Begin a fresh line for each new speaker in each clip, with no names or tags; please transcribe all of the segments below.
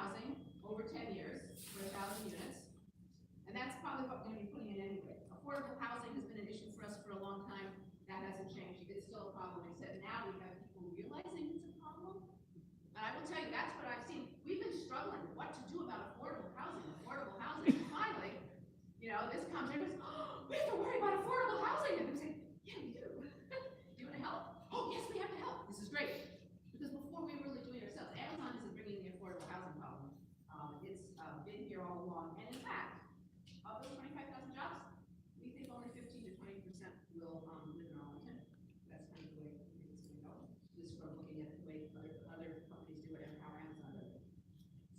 housing over 10 years for 1,000 units. And that's probably what we're going to be putting in anyway. Affordable housing has been an issue for us for a long time. That hasn't changed. It's still a problem, except now we have people realizing it's a problem. And I will tell you, that's what I've seen. We've been struggling what to do about affordable housing. And finally, this comes in and goes, oh, we have to worry about affordable housing. And they say, yeah, we do. Do you want to help? Oh, yes, we have to help. This is great. Because before we were really doing it ourselves, Amazon isn't bringing the affordable housing problem. It's been here all along. And in fact, of those 25,000 jobs, we think only 15 to 20% will live in Arlington. That's kind of the way we think it's going to go. Just from looking at the way other companies do it and how Amazon does it.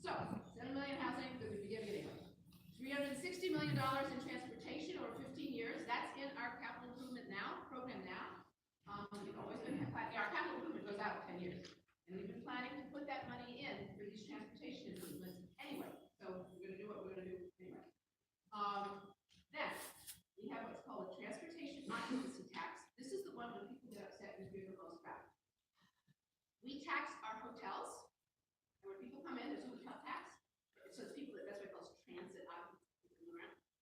So, 7 million housing, that we'd be giving it anyway. $360 million in transportation over 15 years. That's in our capital improvement program now. We've always been planning. Our capital improvement goes out 10 years. And we've been planning to put that money in for these transportation improvements anyway. So we're going to do what we're going to do anyway. Then we have what's called a transportation occupancy tax. This is the one when people get upset and fear the most about. We tax our hotels, and when people come in, there's a hotel tax. So it's people that's what it calls transit occupancy.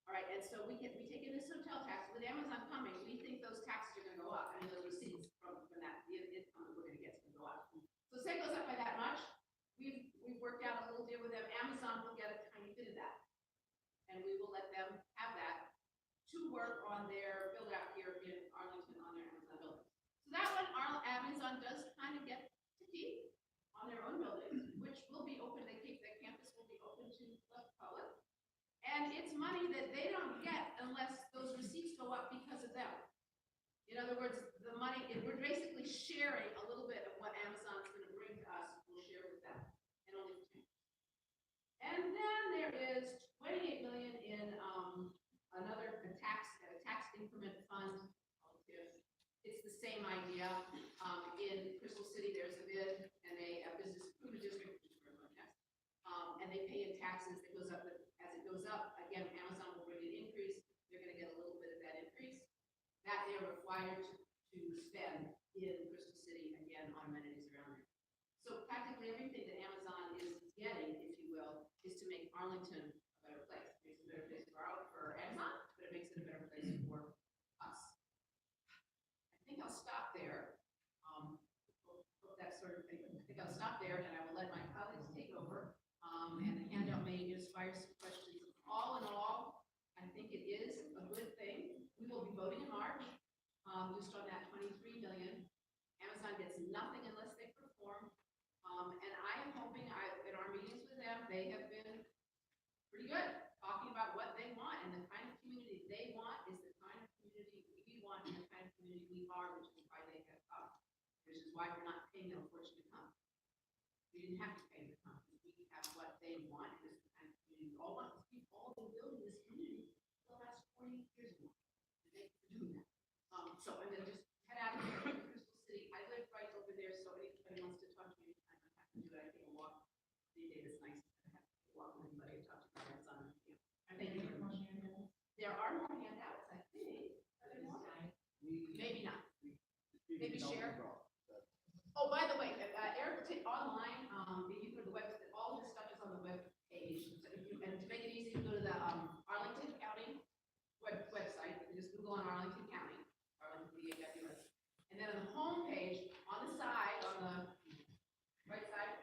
All right, and so we take in this hotel tax. With Amazon coming, we think those taxes are going to go up. I mean, those receipts from that the income that we're going to get is going to go up. So say it goes up by that much. We've worked out a little deal with them. Amazon will get a tiny bit of that, and we will let them have that to work on their build out here in Arlington on their Amazon building. So that one, Amazon does kind of get to keep on their own buildings, which will be open. Their campus will be open to the public, and it's money that they don't get unless those receipts go up because of them. In other words, the money, we're basically sharing a little bit of what Amazon's going to bring to us. We'll share with them, and only for 10. And then there is $28 million in another tax increment fund. It's the same idea. In Crystal City, there's a bid and a business improvement district, which is very much and they pay in taxes. It goes up as it goes up. Again, Amazon will bring an increase. They're going to get a little bit of that increase. That they're required to spend in Crystal City again on amenities around there. So practically everything that Amazon is getting, if you will, is to make Arlington a better place. It makes it a better place for Amazon, but it makes it a better place for us. I think I'll stop there. That sort of thing. I think I'll stop there, and I will let my colleagues take over. And the handout may inspire some questions. All in all, I think it is a good thing. We will be voting in March, just on that $23 million. Amazon gets nothing unless they perform. And I am hoping in our meetings with them, they have been pretty good talking about what they want, and the kind of community they want is the kind of community we want and the kind of community we are, which is why they have come. Which is why we're not paying them a fortune to come. We didn't have to pay them to come. We have what they want, and it's the kind of community we all want. We've all been building this community for the last 40 years now. And they're doing that. So I'm going to just head out of here to Crystal City. I live right over there, so anybody wants to talk to me, I don't have to do it. I take a walk. Any day that's nice. I have to walk with anybody and talk to my grandson. I thank you very much. There are more handouts, I think. Are there more? Maybe not. Maybe share. Oh, by the way, Eric, online, you go to the website, all this stuff is on the web page. So and to make it easy, you go to the Arlington County website. You just Google on Arlington County, Arlington VAWS. And then on the home page, on the side, on the right side,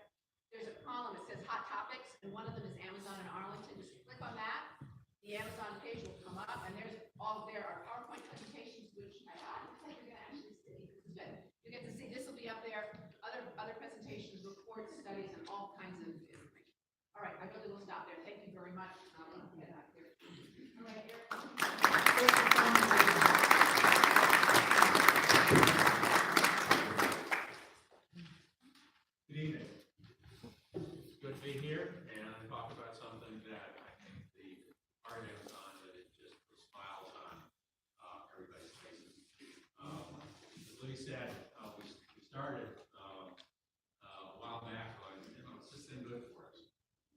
there's a column that says Hot Topics, and one of them is Amazon in Arlington. Just click on that. The Amazon page will come up, and there are PowerPoint presentations, which I looks like you're going to actually see. This is good. You get to see, this will be up there, other presentations, reports, studies, and all kinds of information. All right, I really will stop there. Thank you very much. I'll get out of here. All right, Eric.
Good evening. It's good to be here and talk about something that I think the art Amazon that it just smiles on everybody's faces. As Lee said, we started a while back on, it's just been good for us.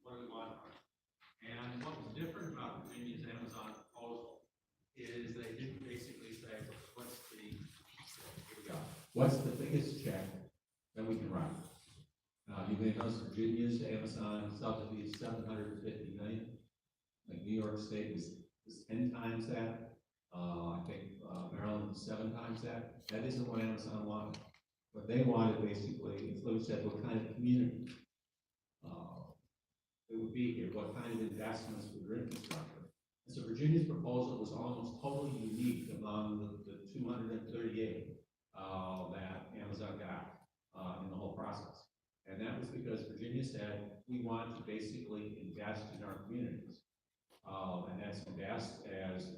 What do we want from it? And what was different about Virginia's Amazon proposal is they didn't basically say, what's the biggest check that we can write?
You may notice Virginia's Amazon subsidy is 750 million. Like New York State is 10 times that. I think Maryland is 7 times that. That isn't what Amazon wanted. What they wanted basically, as Lou said, what kind of community it would be here, what kind of investments for your infrastructure. And so Virginia's proposal was almost totally unique among the 238 that Amazon got in the whole process. And that was because Virginia said, we want to basically invest in our communities. And that's invest, as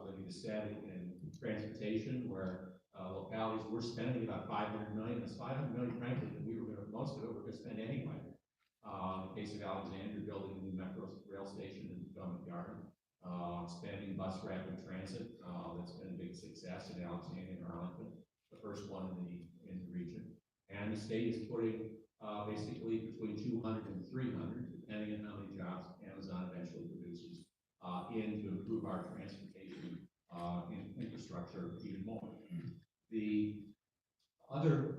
Libby just said, in transportation, where localities, we're spending about 500 million. That's 500 million, frankly, that we were going to, most of it we're going to spend anyway. In the case of Alexandria, building a new metro rail station in Government Garden, expanding bus rapid transit, that's been a big success in Alexandria and Arlington, the first one in the region. And the state is putting basically between 200 and 300, depending on how many jobs Amazon eventually produces, in to improve our transportation infrastructure even more. The other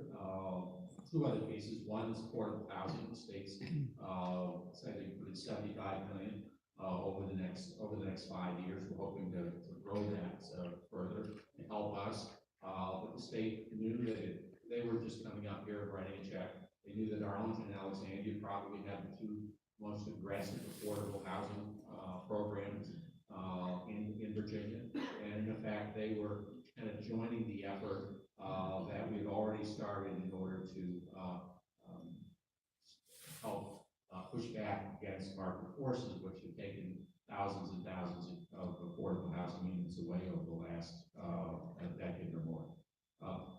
two other pieces, one is affordable housing. The states said they put in 75 million over the next 5 years. We're hoping to grow that further and help us. But the state knew that they were just coming up here and writing a check. They knew that Arlington and Alexandria probably had the two most aggressive affordable housing programs in Virginia. And in fact, they were kind of joining the effort that we had already started in order to help push back against market forces, which have taken thousands and thousands of affordable housing units away over the last decade or more.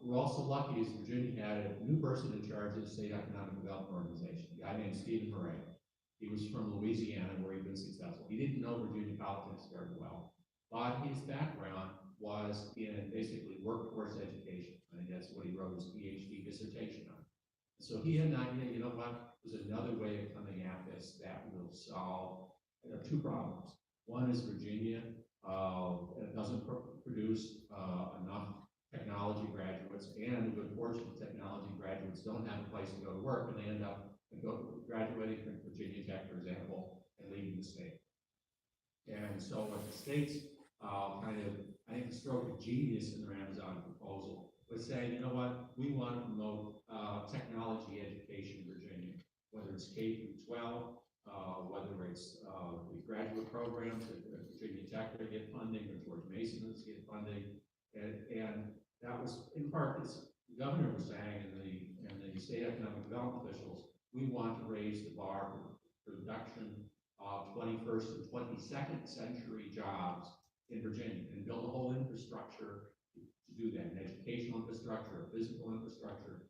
We're also lucky as Virginia had a new person in charge of the State Economic Development Organization, a guy named Stephen Murray. He was from Louisiana, where he'd been successful. He didn't know Virginia politics very well, but his background was in basically workforce education. I think that's what he wrote his PhD dissertation on. So he had an idea, you know what, there's another way of coming at this that will solve two problems. One is Virginia doesn't produce enough technology graduates, and the good fortune technology graduates don't have a place to go to work, and they end up graduating from Virginia Tech, for example, and leaving the state. And so what the states kind of, I think, the stroke of genius in their Amazon proposal was saying, you know what, we want to promote technology education in Virginia, whether it's K through 12, whether it's the graduate programs at Virginia Tech that get funding, or George Mason that get funding, and that was in part, as the governor was saying, and the state economic development officials, we want to raise the bar for production of 21st and 22nd century jobs in Virginia, and build a whole infrastructure to do that, an educational infrastructure, a physical infrastructure,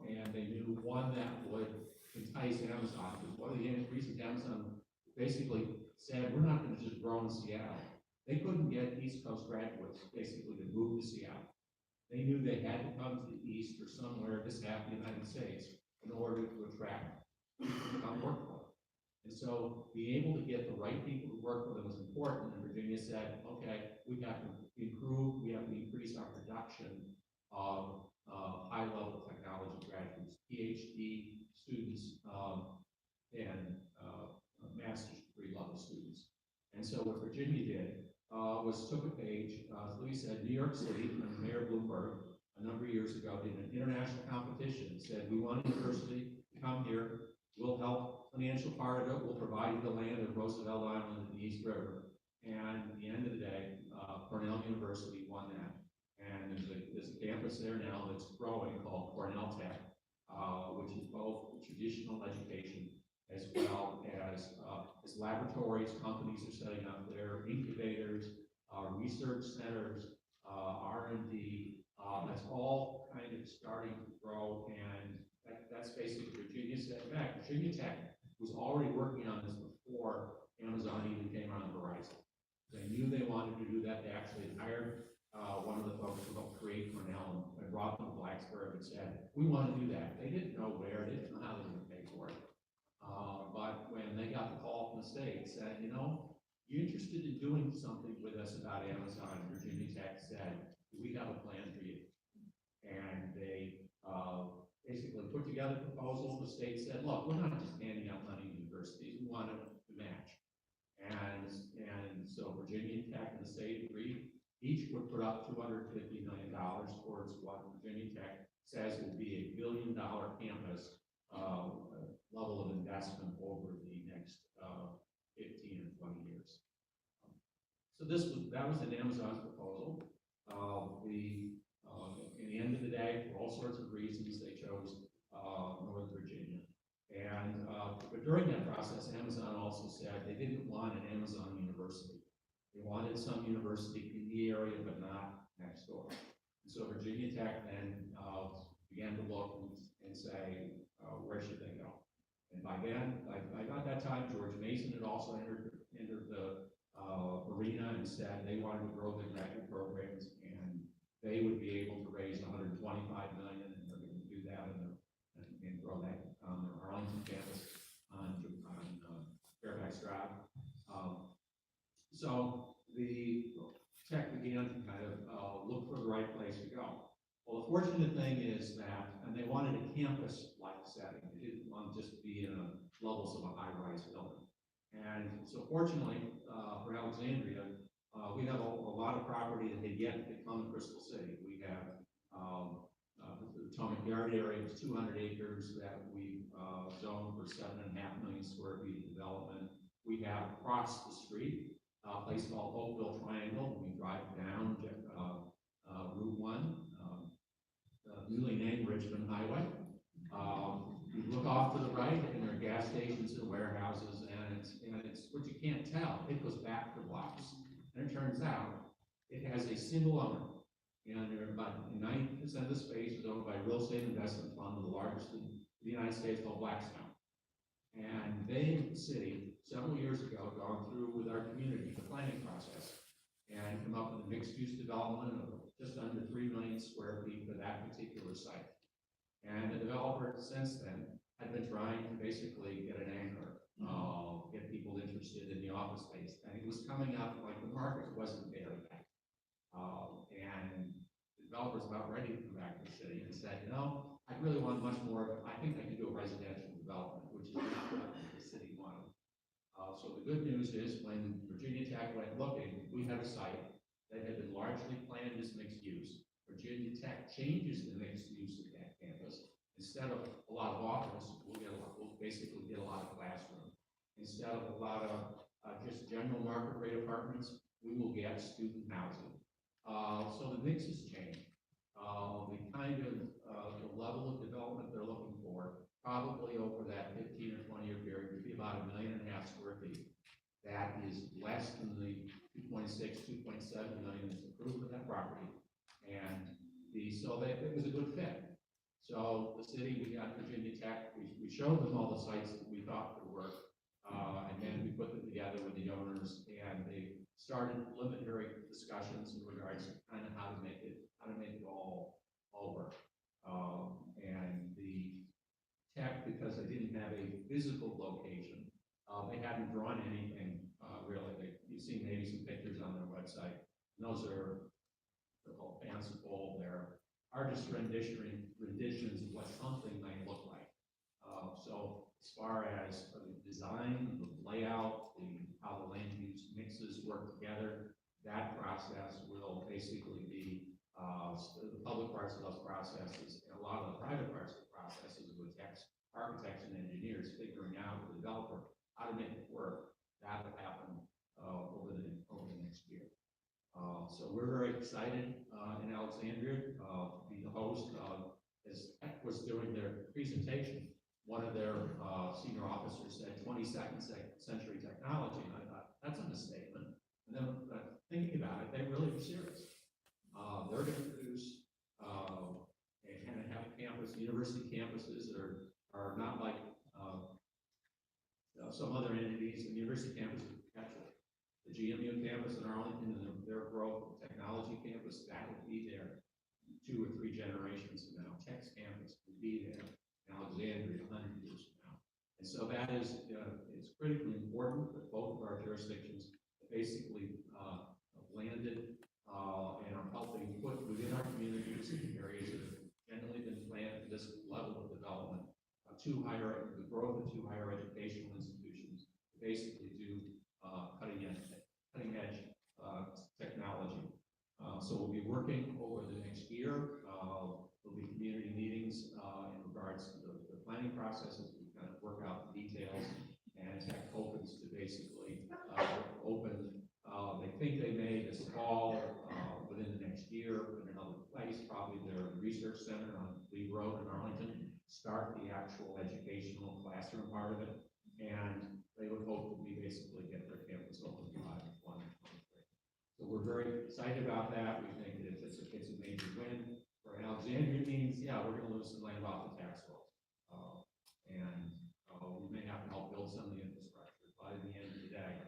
and they knew one that would entice Amazon, because one of the reasons Amazon basically said, we're not going to just grow in Seattle. They couldn't get East Coast graduates basically to move to Seattle. They knew they had to come to the East or somewhere this half of the United States in order to attract people to come work for them. And so being able to get the right people to work for them was important, and Virginia said, okay, we have to improve, we have to increase our production of high-level technology graduates, PhD students, and master's degree level students. And so what Virginia did was took a page, as Louis said, New York City, and Mayor Bloomberg, a number of years ago, did an international competition, said, we want a university to come here, we'll help financial part of it, we'll provide you the land of Roosevelt Island and the East River. And at the end of the day, Cornell University won that. And there's a campus there now that's growing called Cornell Tech, which is both traditional education as well as laboratories. Companies are setting up their incubators, research centers, R&D. That's all kind of starting to grow, and that's basically Virginia said. In fact, Virginia Tech was already working on this before Amazon even came on the horizon. They knew they wanted to do that. They actually hired one of the folks who helped create Cornell and brought them to Blacksburg and said, we want to do that. They didn't know where, they didn't know how they were going to pay for it. But when they got the call from the state, said, you know, you interested in doing something with us about Amazon? Virginia Tech said, we have a plan for you. And they basically put together a proposal. The state said, look, we're not just handing out money to universities, we want it to match. And so Virginia Tech and the state agreed. Each would put up $250 million towards what Virginia Tech says will be $1 billion campus level of investment over the next 15 or 20 years. So that was an Amazon's proposal. In the end of the day, for all sorts of reasons, they chose Northern Virginia. And but during that process, Amazon also said they didn't want an Amazon university. They wanted some university in the area, but not next door. And so Virginia Tech then began to look and say, where should they go? And by then, by that time, George Mason had also entered the arena and said they wanted to grow their graduate programs, and they would be able to raise $125 million, and they're going to do that and grow that on their Arlington campus on Fairfax Drive. So the tech began to kind of look for the right place to go. Well, the fortunate thing is that, and they wanted a campus-like setting. They didn't want to just be in levels of a high-rise building. And so fortunately for Alexandria, we have a lot of property that had yet to become Crystal City. We have the Potomac Yard area is 200 acres that we zoned for 7.5 million square feet of development. We have across the street a place called Oakville Triangle. When we drive down Route 1, newly named Richmond Highway. You look off to the right, and there are gas stations and warehouses, and it's what you can't tell. It goes back for blocks, and it turns out it has a single owner, and there are about 90% of the space is owned by a real estate investment fund, the largest in the United States, called Blackstone. And they, the city, several years ago, gone through with our community the planning process and come up with a mixed-use development of just under 3 million square feet for that particular site. And the developer since then had been trying to basically get an anchor, get people interested in the office space. And it was coming up like the market wasn't there yet. And the developer's about ready to come back to the city and said, I really want much more. I think I can do a residential development, which is not what the city wanted. So the good news is when Virginia Tech went looking, we had a site that had been largely planned as mixed use. Virginia Tech changes the mixed use of that campus. Instead of a lot of office, we'll basically get a lot of classroom. Instead of a lot of just general market rate apartments, we will get student housing. So the mix has changed. The kind of the level of development they're looking for, probably over that 15 or 20 year period, would be about 1.5 million square feet. That is less than the 2.6, 2.7 million that's approved for that property. And so it was a good fit. So the city, we got Virginia Tech, we showed them all the sites that we thought could work. And then we put them together with the owners, and they started preliminary discussions in regards to kind of how to make it all work. And the tech, because they didn't have a physical location, they hadn't drawn anything really. You've seen maybe some pictures on their website. And those are called fanciful. They're artist renditions of what something might look like. So as far as the design, the layout, how the land use mixes work together, that process will basically be the public parts of those processes, and a lot of the private parts of the processes with architects and engineers figuring out with the developer how to make it work. That will happen over the next year. So we're very excited in Alexandria to be the host. As Tech was doing their presentation, one of their senior officers said 22nd century technology, and I thought, that's a misstatement. And then thinking about it, they really were serious. They're going to produce and have university campuses that are not like some other entities. The university campus is perpetual. The GMU campus in Arlington and their growth, the technology campus, that will be there 2 or 3 generations from now. Tech's campus will be there in Alexandria 100 years from now. And so that is it's critically important that both of our jurisdictions basically landed and are helping put within our communities areas that have generally been planned this level of development, the growth of two higher educational institutions, basically do cutting edge technology. So we'll be working over the next year. There'll be community meetings in regards to the planning processes. We kind of work out the details, and Tech hopes to basically open. They think they may this fall, within the next year, in another place, probably their research center on Lee Road in Arlington, start the actual educational classroom part of it, and they would hope to be basically get their campus open by 2023. So we're very excited about that. We think that it's a major win for Alexandria. It means, yeah, we're going to lose some land off the tax roll, and we may have to help build some of the infrastructure. But in the end of the day,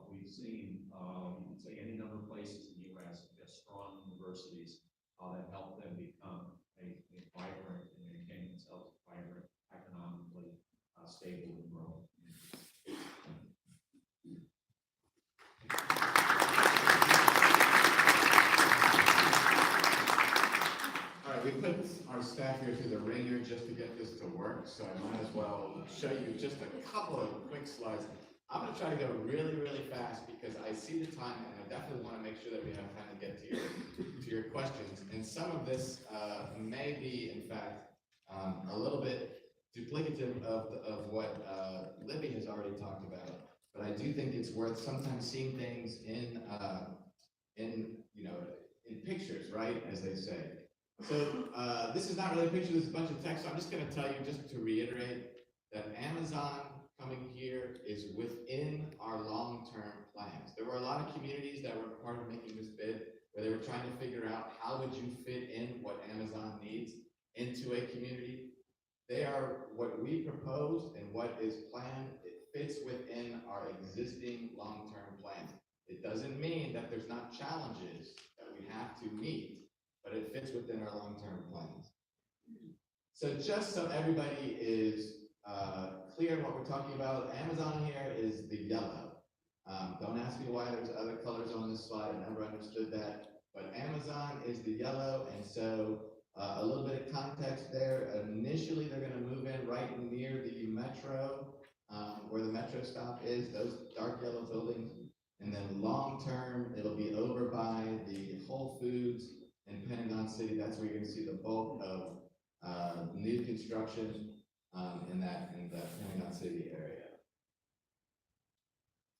we've seen, you can say any number of places in the U.S. that have strong universities that help them become a vibrant and maintain themselves vibrant, economically stable and growing.
All right, we put our staff here through the ringer just to get this to work, so I might as well show you just a couple of quick slides. I'm going to try to go really, really fast because I see the time, and I definitely want to make sure that we have time to get to your questions. And some of this may be, in fact, a little bit duplicative of what Libby has already talked about. But I do think it's worth sometimes seeing things in pictures, right, as they say. So this is not really a picture. This is a bunch of text. So I'm just going to tell you, just to reiterate, that Amazon coming here is within our long-term plans. There were a lot of communities that were part of making this bid where they were trying to figure out how would you fit in what Amazon needs into a community. They are what we proposed and what is planned. It fits within our existing long-term plans. It doesn't mean that there's not challenges that we have to meet, but it fits within our long-term plans. So just so everybody is clear what we're talking about, Amazon here is the yellow. Don't ask me why there's other colors on this slide. I never understood that. But Amazon is the yellow, and so a little bit of context there. Initially, they're going to move in right near the metro, where the metro stop is, those dark yellow buildings. And then long term, it'll be over by the Whole Foods in Pentagon City. That's where you're going to see the bulk of new construction in that Pentagon City area.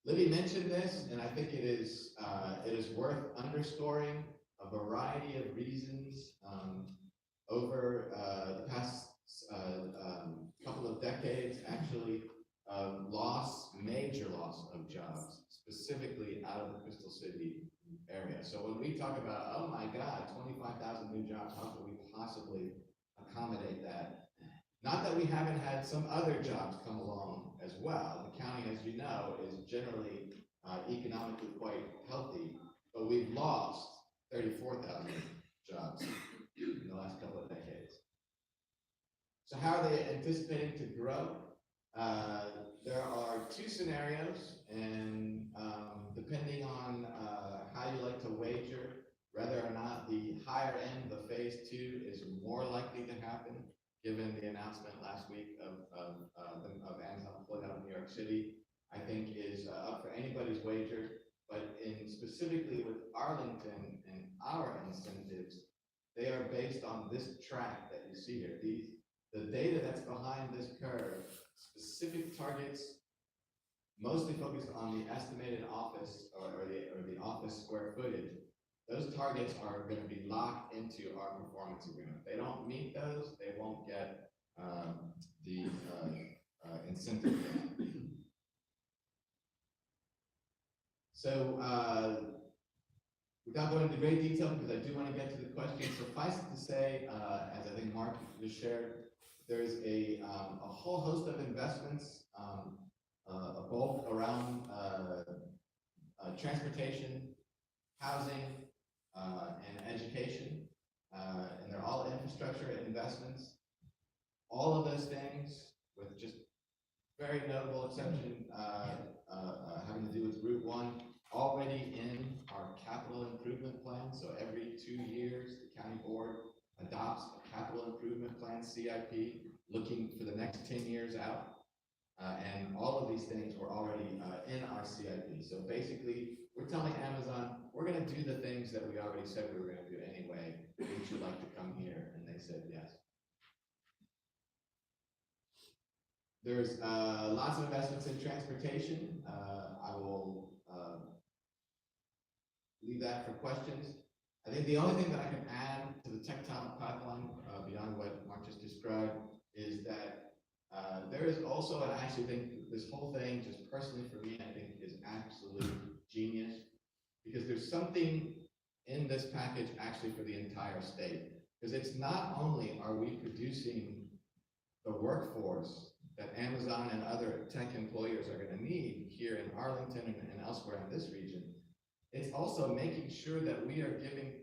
Libby mentioned this, and I think it is worth underscoring a variety of reasons over the past couple of decades, actually, major loss of jobs, specifically out of the Crystal City area. So when we talk about, oh my God, 25,000 new jobs, how can we possibly accommodate that? Not that we haven't had some other jobs come along as well. The county, as you know, is generally economically quite healthy, but we've lost 34,000 jobs in the last couple of decades. So how are they anticipating to grow? There are two scenarios, and depending on how you like to wager, whether or not the higher end, the phase 2, is more likely to happen, given the announcement last week of Amazon pulling out of New York City, I think is up for anybody's wager. But specifically with Arlington and our incentives, they are based on this track that you see here. The data that's behind this curve, specific targets, mostly focused on the estimated office or the office square footage. Those targets are going to be locked into our performance agreement. If they don't meet those, they won't get the incentive grant. So without going into great detail, because I do want to get to the questions, suffice it to say, as I think Mark just shared, there's a whole host of investments, both around transportation, housing, and education, and they're all infrastructure investments. All of those things, with just very notable exception having to do with Route 1, already in our capital improvement plan. So every 2 years, the county board adopts a capital improvement plan, CIP, looking for the next 10 years out. And all of these things were already in our CIP. So basically, we're telling Amazon, we're going to do the things that we already said we were going to do anyway. Would you like to come here? And they said yes. There's lots of investments in transportation. I will leave that for questions. I think the only thing that I can add to the tectonic pipeline beyond what Mark just described is that there is also, and I actually think this whole thing, just personally for me, I think is absolute genius, because there's something in this package actually for the entire state. Because it's not only are we producing the workforce that Amazon and other tech employers are going to need here in Arlington and elsewhere in this region, it's also making sure that we are giving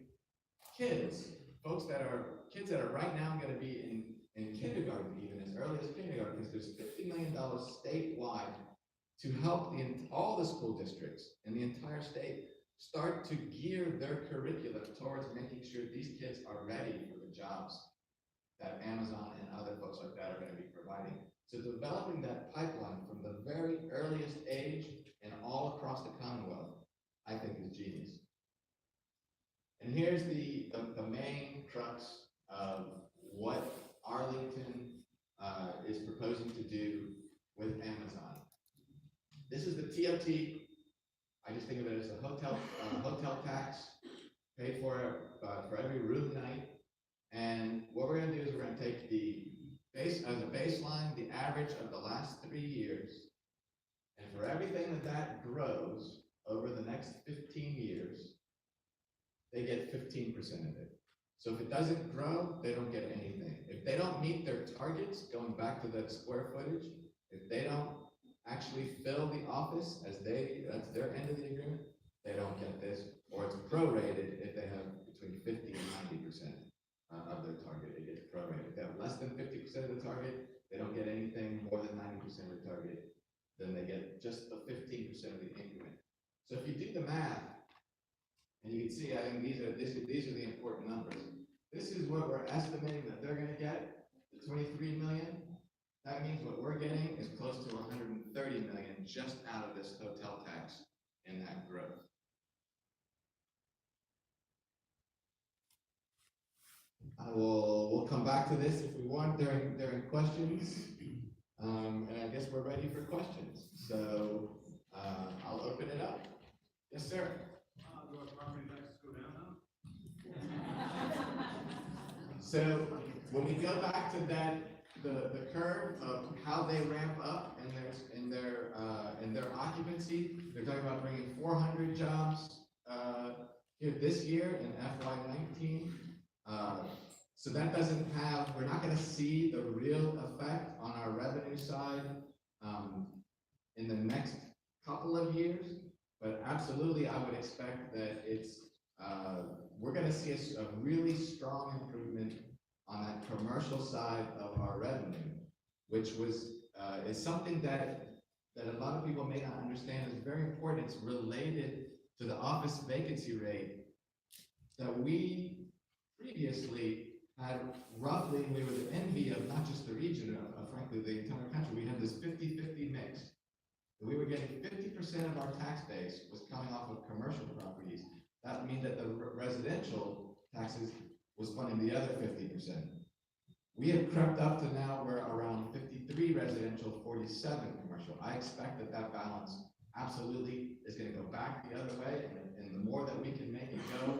kids that are right now going to be in kindergarten, even as early as kindergarten, because there's $50 million statewide to help all the school districts in the entire state start to gear their curriculum towards making sure these kids are ready for the jobs that Amazon and other folks like that are going to be providing. So developing that pipeline from the very earliest age and all across the Commonwealth, I think is genius. And here's the main crux of what Arlington is proposing to do with Amazon. This is the TOT. I just think of it as a hotel tax paid for every room night. And what we're going to do is we're going to take as a baseline, the average of the last 3 years, and for everything that grows over the next 15 years, they get 15% of it. So if it doesn't grow, they don't get anything. If they don't meet their targets, going back to that square footage, if they don't actually fill the office that's their end of the agreement, they don't get this, or it's prorated if they have between 50 and 90% of their target. It gets prorated. If they have less than 50% of the target, they don't get anything. More than 90% of the target, then they get just the 15% of the increment. So if you do the math, and you can see, I think these are the important numbers. This is what we're estimating that they're going to get, the 23 million. That means what we're getting is close to 130 million just out of this hotel tax and that growth. We'll come back to this if we want during questions. And I guess we're ready for questions. So I'll open it up. Yes, sir.
Do our property taxes go down now?
So when we go back to the curve of how they ramp up in their occupancy, they're talking about bringing 400 jobs here this year in FY19. So that doesn't have, we're not going to see the real effect on our revenue side in the next couple of years, but absolutely I would expect that we're going to see a really strong improvement on that commercial side of our revenue, which is something that a lot of people may not understand is very important. It's related to the office vacancy rate that we previously had roughly, we were the envy of not just the region, frankly, the entire country. We had this 50-50 mix. We were getting 50% of our tax base was coming off of commercial properties. That means that the residential taxes was funding the other 50%. We have crept up to now we're around 53 residential, 47 commercial. I expect that balance absolutely is going to go back the other way, and the more that we can make it go,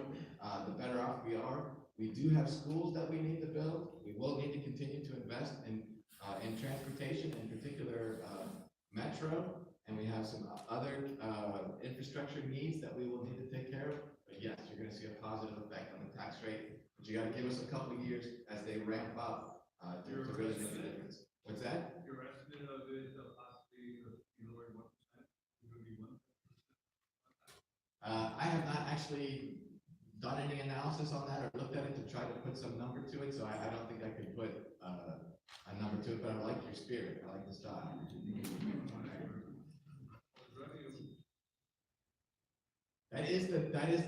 the better off we are. We do have schools that we need to build. We will need to continue to invest in transportation, in particular metro, and we have some other infrastructure needs that we will need to take care of. But yes, you're going to see a positive effect on the tax rate, but you got to give us a couple of years as they ramp up to really make a difference. What's that?
Your estimate of it, possibly, lower 1%, it would be 1%.
I have not actually done any analysis on that or looked at it to try to put some number to it, so I don't think I could put a number to it, but I like your spirit, I like the style. That is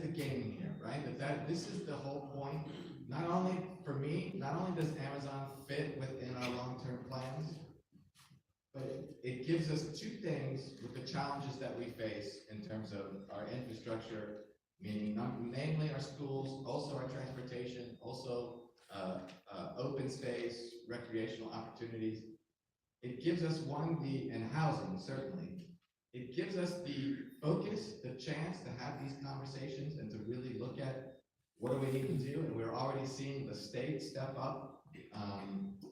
the game here, right? This is the whole point, not only, for me, not only does Amazon fit within our long-term plans, but it gives us two things with the challenges that we face in terms of our infrastructure, meaning namely our schools, also our transportation, also open space, recreational opportunities. It gives us and housing, certainly. It gives us the focus, the chance to have these conversations and to really look at what do we need to do, and we're already seeing the state step up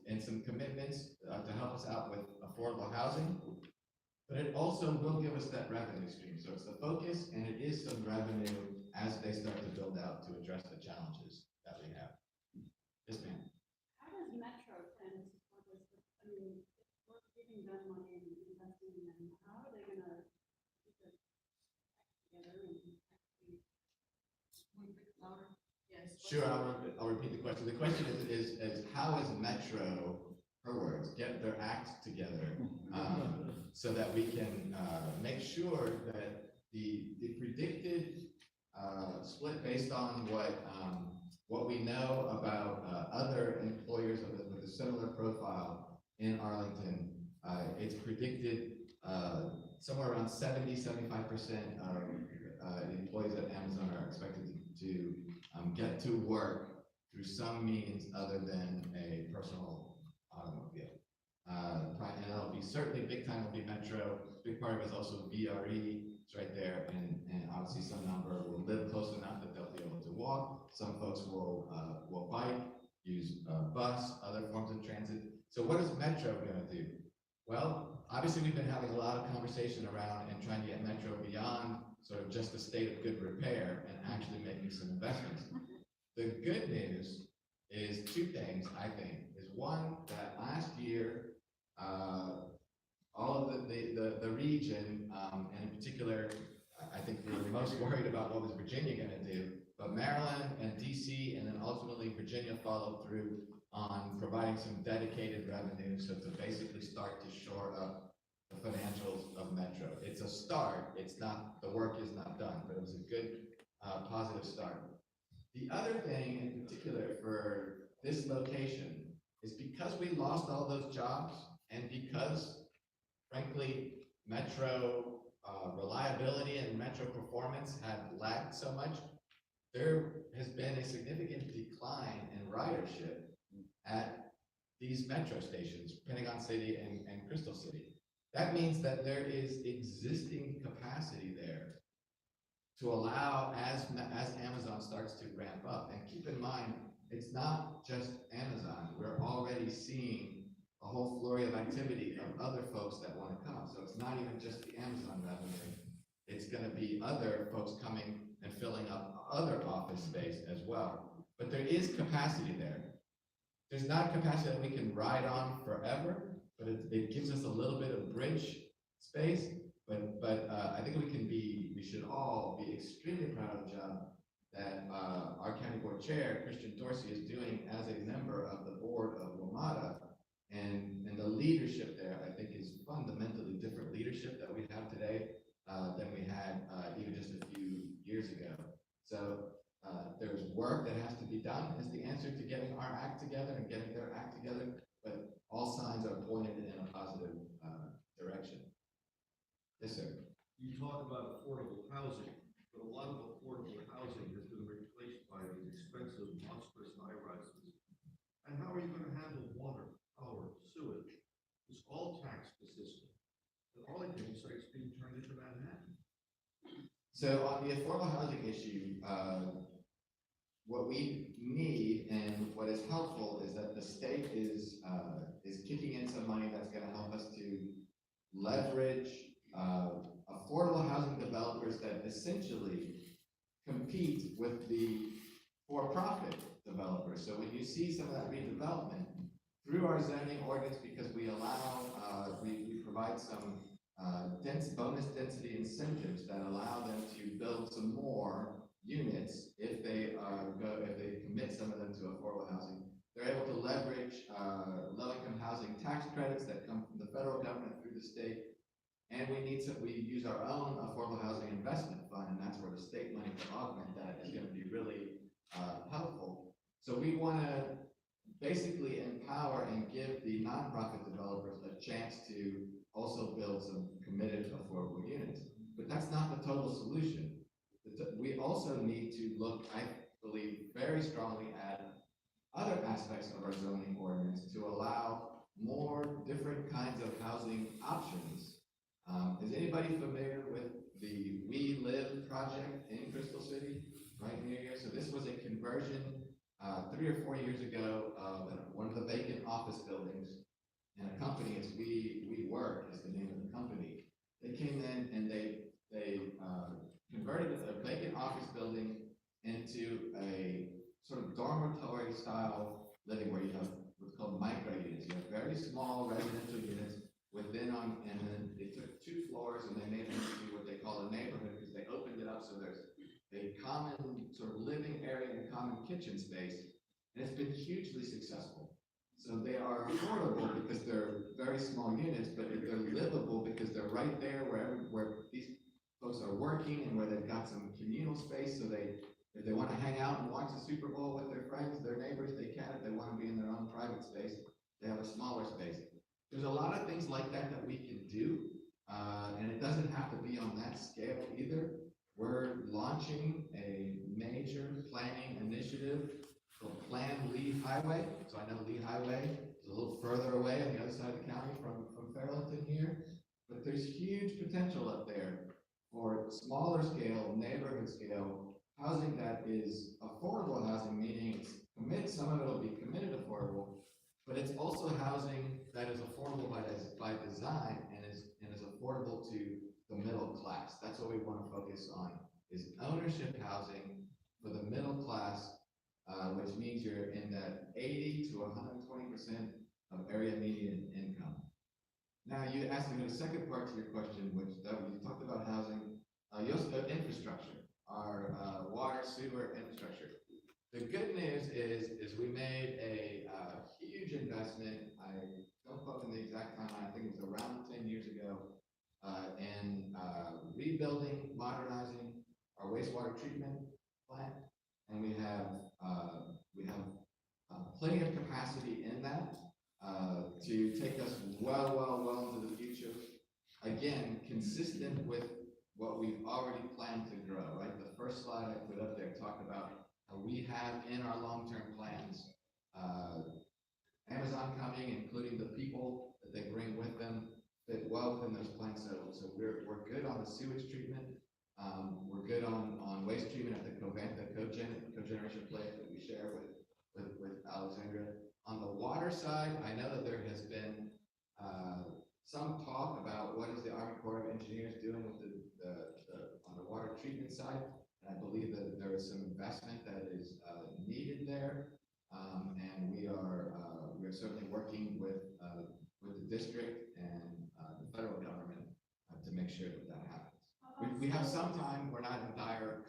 and some commitments to help us out with affordable housing. But it also will give us that revenue stream. So it's the focus, and it is some revenue as they start to build out to address the challenges that we have. Yes, ma'am.
How does Metro plan to support this? I mean, we're giving them money and investing in them. How are they gonna keep it together and actually? Louder? Yes.
Sure, I'll repeat the question. The question is how is Metro, her words, get their act together so that we can make sure that the predicted split based on what we know about other employers with a similar profile in Arlington, it's predicted somewhere around 70–75% of employees at Amazon are expected to get to work through some means other than a personal automobile. And that'll be certainly big time will be Metro. Big part of it is also VRE. It's right there, and obviously some number will live close enough that they'll be able to walk. Some folks will bike, use bus, other forms of transit. So what is Metro going to do? Well, obviously we've been having a lot of conversation around and trying to get Metro beyond sort of just a state of good repair and actually making some investments. The good news is two things, I think, is one, that last year, all of the region, and in particular, I think we were most worried about what was Virginia going to do, but Maryland and DC, and then ultimately Virginia followed through on providing some dedicated revenue, so to basically start to shore up the financials of Metro. It's a start. It's not, the work is not done, but it was a good, positive start. The other thing in particular for this location is because we lost all those jobs and because, frankly, Metro reliability and Metro performance had lagged so much, there has been a significant decline in ridership at these Metro stations, Pentagon City and Crystal City. That means that there is existing capacity there to allow as Amazon starts to ramp up. And keep in mind, it's not just Amazon. We're already seeing a whole flurry of activity of other folks that want to come. So it's not even just the Amazon revenue. It's going to be other folks coming and filling up other office space as well. But there is capacity there. There's not capacity that we can ride on forever, but it gives us a little bit of bridge space. But I think we should all be extremely proud of the job that our county board chair, Christian Dorsey, is doing as a member of the board of WMATA. And the leadership there, I think, is fundamentally different leadership that we have today than we had even just a few years ago. So there's work that has to be done as the answer to getting our act together and getting their act together, but all signs are pointed in a positive direction. Yes, sir.
You talk about affordable housing, but a lot of affordable housing has been replaced by these expensive, monstrous high-rises. And how are you going to handle water, power, sewage? It's all taxed the system. The Arlington site's being turned into Manhattan.
So on the affordable housing issue, what we need and what is helpful is that the state is kicking in some money that's going to help us to leverage affordable housing developers that essentially compete with the for-profit developers. So when you see some of that redevelopment through our zoning ordinance, because we allow, we provide some bonus density incentives that allow them to build some more units if they commit some of them to affordable housing. They're able to leverage low-income housing tax credits that come from the federal government through the state. And we use our own affordable housing investment fund, and that's where the state money to augment that is going to be really helpful. So we want to basically empower and give the nonprofit developers a chance to also build some committed affordable units. But that's not the total solution. We also need to look, I believe, very strongly at other aspects of our zoning ordinance to allow more different kinds of housing options. Is anybody familiar with the We Live project in Crystal City, right near here? So this was a conversion 3 or 4 years ago of one of the vacant office buildings, and a company, it's We Work is the name of the company. They came in and they converted a vacant office building into a sort of dormitory style living where you have what's called micro units. You have very small residential units within and then they took 2 floors and they made them into what they call a neighborhood because they opened it up so there's a common sort of living area and common kitchen space, and it's been hugely successful. So they are affordable because they're very small units, but they're livable because they're right there where these folks are working and where they've got some communal space. So if they want to hang out and watch the Super Bowl with their friends, their neighbors, they can. If they want to be in their own private space, they have a smaller space. There's a lot of things like that we can do, and it doesn't have to be on that scale either. We're launching a major planning initiative called Plan Lee Highway. So I know Lee Highway is a little further away on the other side of the county from Fairlington here, but there's huge potential up there for smaller scale, neighborhood scale housing that is affordable housing, meaning it's committed, some of it will be committed affordable, but it's also housing that is affordable by design and is affordable to the middle class. That's what we want to focus on, is ownership housing for the middle class, which means you're in that 80 to 120% of area median income. Now, you asked me the second part to your question, which you talked about housing. You also have infrastructure, our water, sewer infrastructure. The good news is we made a huge investment. I don't quote in the exact timeline. I think it was around 10 years ago, in rebuilding, modernizing our wastewater treatment plant, and we have plenty of capacity in that to take us well into the future. Again, consistent with what we've already planned to grow, right? The first slide I put up there talked about how we have in our long-term plans Amazon coming, including the people that they bring with them, fit well within those plans. So we're good on the sewage treatment. We're good on waste treatment at the cogeneration plant that we share with Alexandria. On the water side, I know that there has been some talk about what is the Army Corps of Engineers doing with on the water treatment side. And I believe that there is some investment that is needed there, and we are certainly working with the district and the federal government to make sure that happens. We have some time. We're not in dire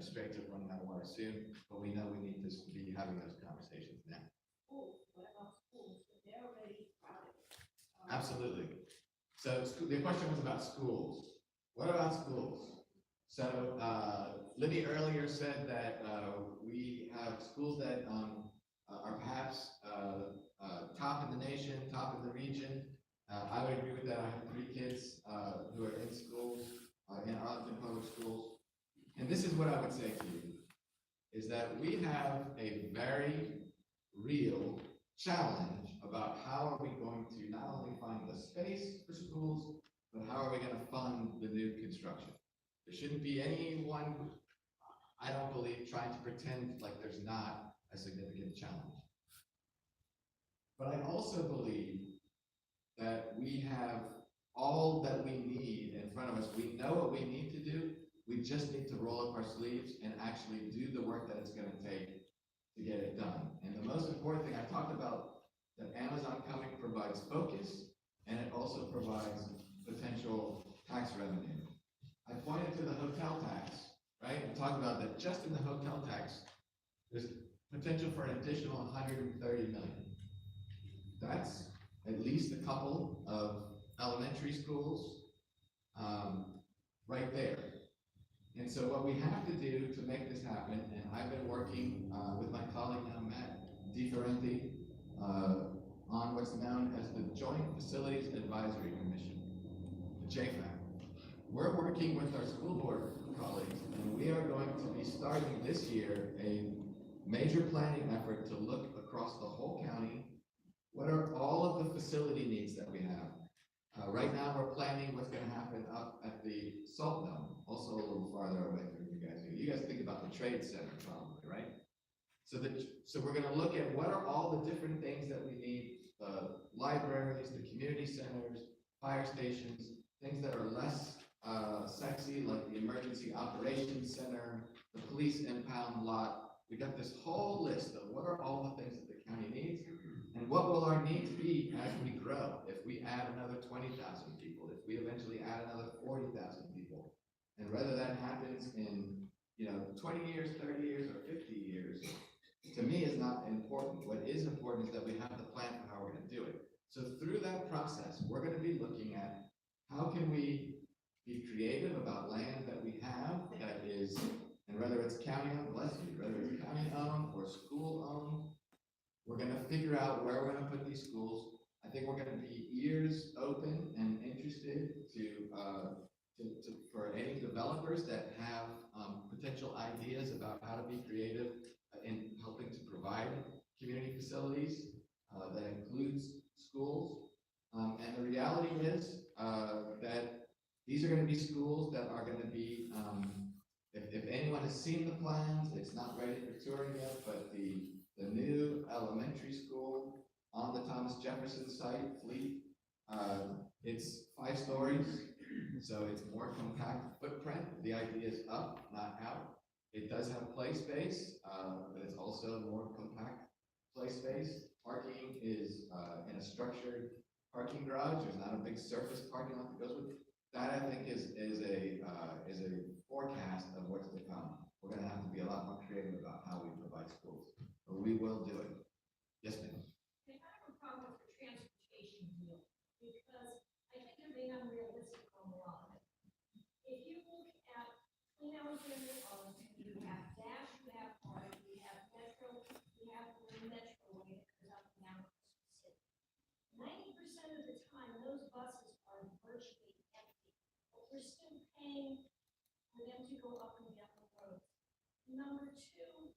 straits of running out of water soon, but we know we need to be having those conversations now.
Schools, what about schools? They're already crowded.
Absolutely. So the question was about schools. What about schools? So Libby earlier said that we have schools that are perhaps top in the nation, top in the region. I would agree with that. I have 3 kids who are in schools, in Arlington Public Schools. And this is what I would say to you, is that we have a very real challenge about how are we going to not only find the space for schools, but how are we going to fund the new construction? There shouldn't be anyone, I don't believe, trying to pretend like there's not a significant challenge. But I also believe that we have all that we need in front of us. We know what we need to do. We just need to roll up our sleeves and actually do the work that it's going to take to get it done. And the most important thing, I talked about that Amazon coming provides focus, and it also provides potential tax revenue. I pointed to the hotel tax, right? And talked about that just in the hotel tax, there's potential for an additional 130 million. That's at least a couple of elementary schools right there. And so what we have to do to make this happen, and I've been working with my colleague now, Matt DiFerenti, on what's known as the Joint Facilities Advisory Commission, the JFAC. We're working with our school board colleagues, and we are going to be starting this year a major planning effort to look across the whole county. What are all of the facility needs that we have? Right now, we're planning what's going to happen up at the Salt Dome, also a little farther away from you guys. You guys think about the Trade Center probably, right? So we're going to look at what are all the different things that we need, libraries, the community centers, fire stations, things that are less sexy, like the Emergency Operations Center, the police impound lot. We got this whole list of what are all the things that the county needs, and what will our needs be as we grow. If we add another 20,000 people, if we eventually add another 40,000 people, and whether that happens in 20 years, 30 years, or 50 years, to me is not important. What is important is that we have the plan for how we're going to do it. So through that process, we're going to be looking at how can we be creative about land that we have that is, and whether it's county owned, bless you, whether it's county owned or school owned, we're going to figure out where we're going to put these schools. I think we're going to be ears open and interested for any developers that have potential ideas about how to be creative in helping to provide community facilities that includes schools. And the reality is that these are going to be schools that are going to be, if anyone has seen the plans, it's not ready for touring yet, but the new elementary school on the Thomas Jefferson site, Fleet, it's 5 stories, so it's more compact footprint. The idea is up, not out. It does have play space, but it's also more compact play space. Parking is in a structured parking garage. There's not a big surface parking lot that goes with it. That, I think, is a forecast of what's to come. We're going to have to be a lot more creative about how we provide schools, but we will do it. Yes, ma'am.
I have a problem with the transportation deal, because I think you're being unrealistic on a lot of it. If you look at Clean Alexandria, Arlington, you have Dash, you have Arc, you have Metro, you have the Metroway that goes up and down Crystal City. 90% of the time, those buses are virtually empty, but we're still paying for them to go up and down the road. Number two,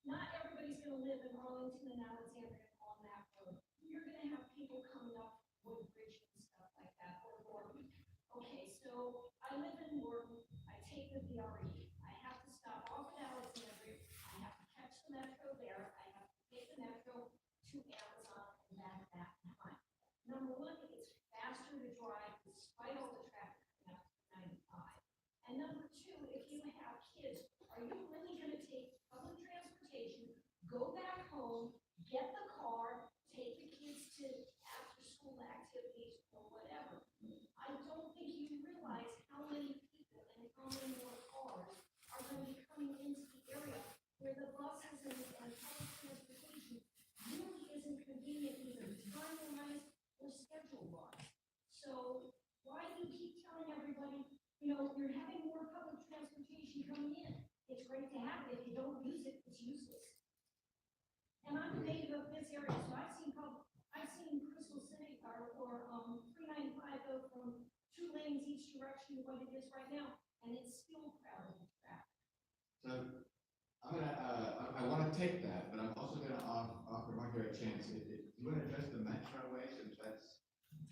not everybody's gonna live in Arlington and Alexandria on that road. You're gonna have people coming up Woodbridge and stuff like that, or Gordon. Okay, so I live in Gordon, I take the VRE, I have to stop off at Alexandria, I have to catch the Metro there, I have to take the Metro to Amazon and back that time. Number one, it's faster to drive despite all the traffic coming up to 95. And number two, if you have kids, are you really gonna take public transportation, go back home, get the car, take the kids to after-school activities or whatever? I don't think you realize how many people and how many more cars are gonna be coming into the area where the buses and public transportation really isn't convenient either time-wise or schedule-wise. So why do you keep telling everybody, you're having more public transportation coming in? It's great to have it. If you don't use it, it's useless. And I'm a native of this area, so I've seen Crystal City or 395 go from 2 lanes each direction to what it is right now, and it's still crowded with traffic.
So I want to take that, but I'm also going to offer Margaret a chance. Do you want to address the Metroway, since that's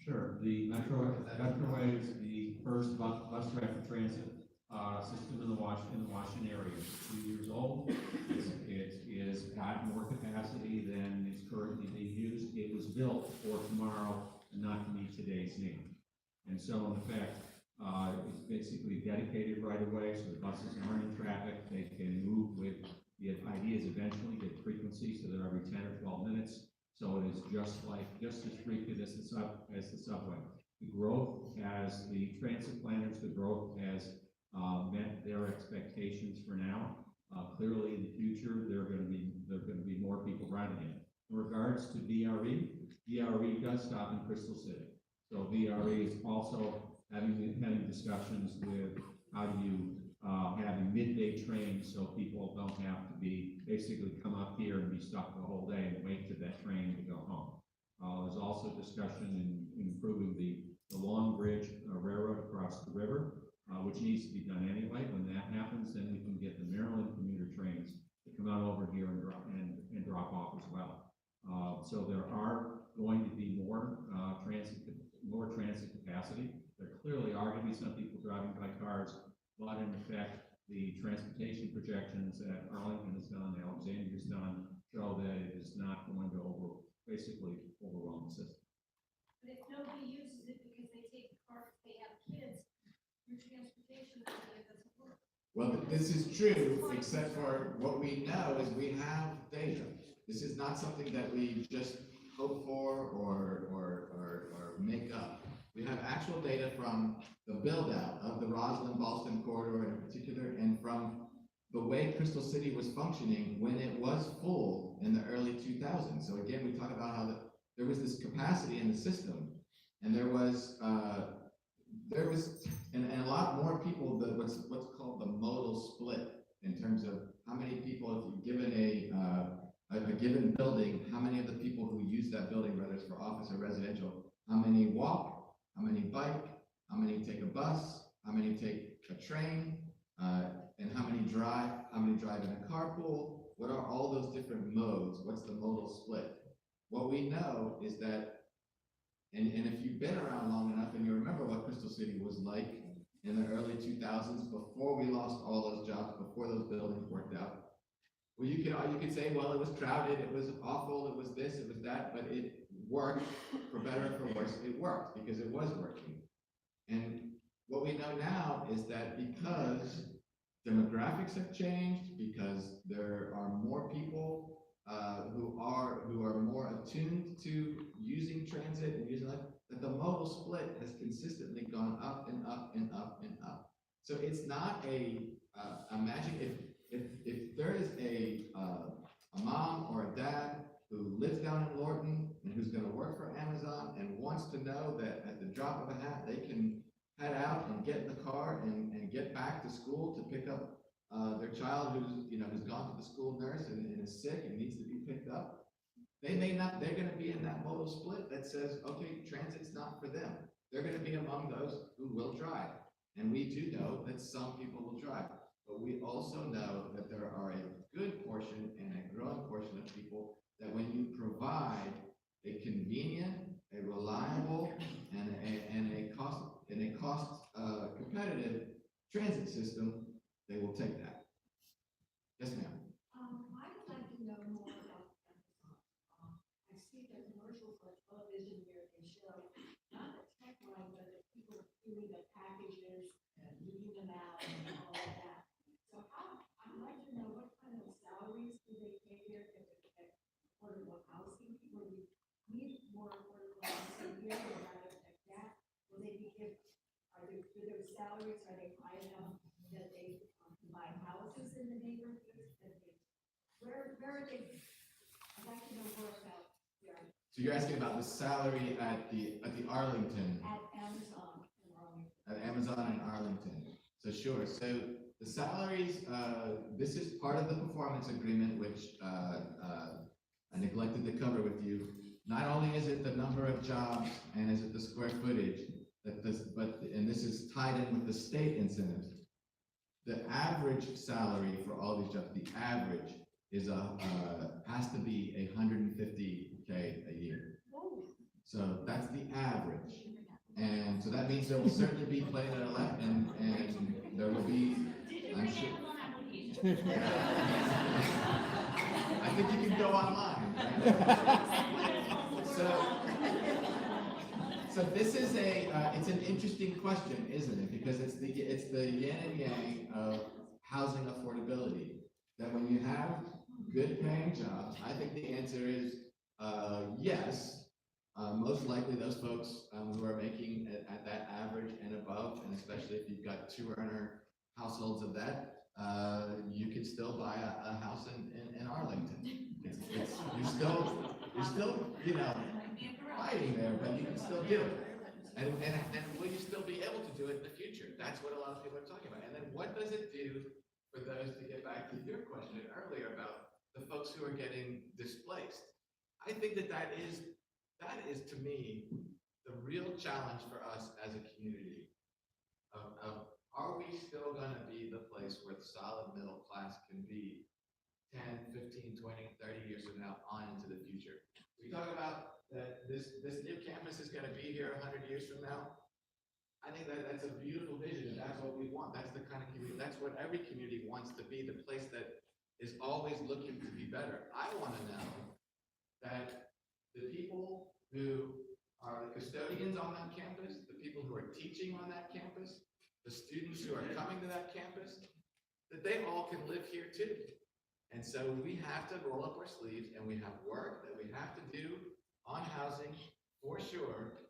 Sure. The Metroway is the first bus rapid transit system in the Washington area. It's 2 years old. It is got more capacity than is currently being used. It was built for tomorrow and not to meet today's need. And so, in fact, it's basically dedicated right away, so the buses aren't in traffic. They can move with the idea is eventually get frequency, so they're every 10 or 12 minutes. So it is just as frequent as the subway. The growth as the transit planners, the growth has met their expectations for now. Clearly, in the future, there are going to be more people riding it. In regards to VRE, VRE does stop in Crystal City. So VRE is also having discussions with how do you having midday trains so people don't have to basically come up here and be stuck the whole day and wait for that train to go home. There's also discussion in improving the Long Bridge Railroad across the river, which needs to be done anyway. When that happens, then we can get the Maryland commuter trains to come out over here and drop off as well. So there are going to be more transit capacity. There clearly are going to be some people driving by cars, but in effect, the transportation projections that Arlington has done, Alexandria has done, show that it is not going to basically overwhelm the system.
But if nobody uses it because they take the car, if they have kids, your transportation doesn't work.
Well, this is true, except for what we know is we have data. This is not something that we just hope for or make up. We have actual data from the build-out of the Roslyn-Ballston corridor in particular, and from the way Crystal City was functioning when it was full in the early 2000s. So again, we talk about how there was this capacity in the system, and there was and a lot more people, what's called the modal split, in terms of how many people, if you're given a given building, how many of the people who use that building, whether it's for office or residential, how many walk, how many bike, how many take a bus, how many take a train, and how many drive in a carpool. What are all those different modes? What's the modal split? What we know is that, and if you've been around long enough and you remember what Crystal City was like in the early 2000s, before we lost all those jobs, before those buildings worked out, well, you could say, well, it was crowded, it was awful, it was this, it was that, but it worked, for better or for worse, it worked because it was working. And what we know now is that because demographics have changed, because there are more people who are more attuned to using transit and using that the modal split has consistently gone up and up and up and up. So it's not a magic. If there is a mom or a dad who lives down in Lorton and who's going to work for Amazon and wants to know that at the drop of a hat they can head out and get in the car and get back to school to pick up their child who's gone to the school nurse and is sick and needs to be picked up, they're going to be in that modal split that says, okay, transit's not for them. They're going to be among those who will drive. And we do know that some people will drive. But we also know that there are a good portion and a growing portion of people that when you provide a convenient, a reliable, and a cost competitive transit system, they will take that. Yes, ma'am.
I would like to know more about Amazon. I see the commercials on television where they show not the tech line, but the people doing the packages and moving them out and all of that. So I'd like to know what kind of salaries do they pay here at affordable housing? People need more affordable housing here, or rather like that. Will they be given? Are their salaries, are they high enough that they buy houses in the neighborhoods? Where are they? I'd like to know more about their.
So you're asking about the salary at the Arlington.
At Amazon in Arlington.
At Amazon in Arlington. So sure. So the salaries, this is part of the performance agreement, which I neglected to cover with you. Not only is it the number of jobs and is it the square footage, and this is tied in with the state incentives. The average salary for all these jobs, the average is has to be $150K a year. So that's the average. And so that means there will certainly be plenty that are left, and there will be, I'm sure. I think you can go online. Right? So this is it's an interesting question, isn't it? Because it's the yin and yang of housing affordability. That when you have good paying jobs, I think the answer is yes. Most likely those folks who are making at that average and above, and especially if you've got 2-earner households of that, you can still buy a house in Arlington. You're still fighting there, but you can still do it. And will you still be able to do do it in the future. That's what a lot of people are talking about. And then what does it do for those, to get back to your question earlier about the folks who are getting displaced? I think that is to me, the real challenge for us as a community of are we still gonna be the place where the solid middle class can be 10, 15, 20, 30 years from now on into the future? We talk about that this new campus is gonna be here 100 years from now. I think that's a beautiful vision, and that's what we want. That's the kind of community, that's what every community wants to be, the place that is always looking to be better. I wanna know that the people who are the custodians on that campus, the people who are teaching on that campus, the students who are coming to that campus, that they all can live here too. And so we have to roll up our sleeves, and we have work that we have to do on housing for sure.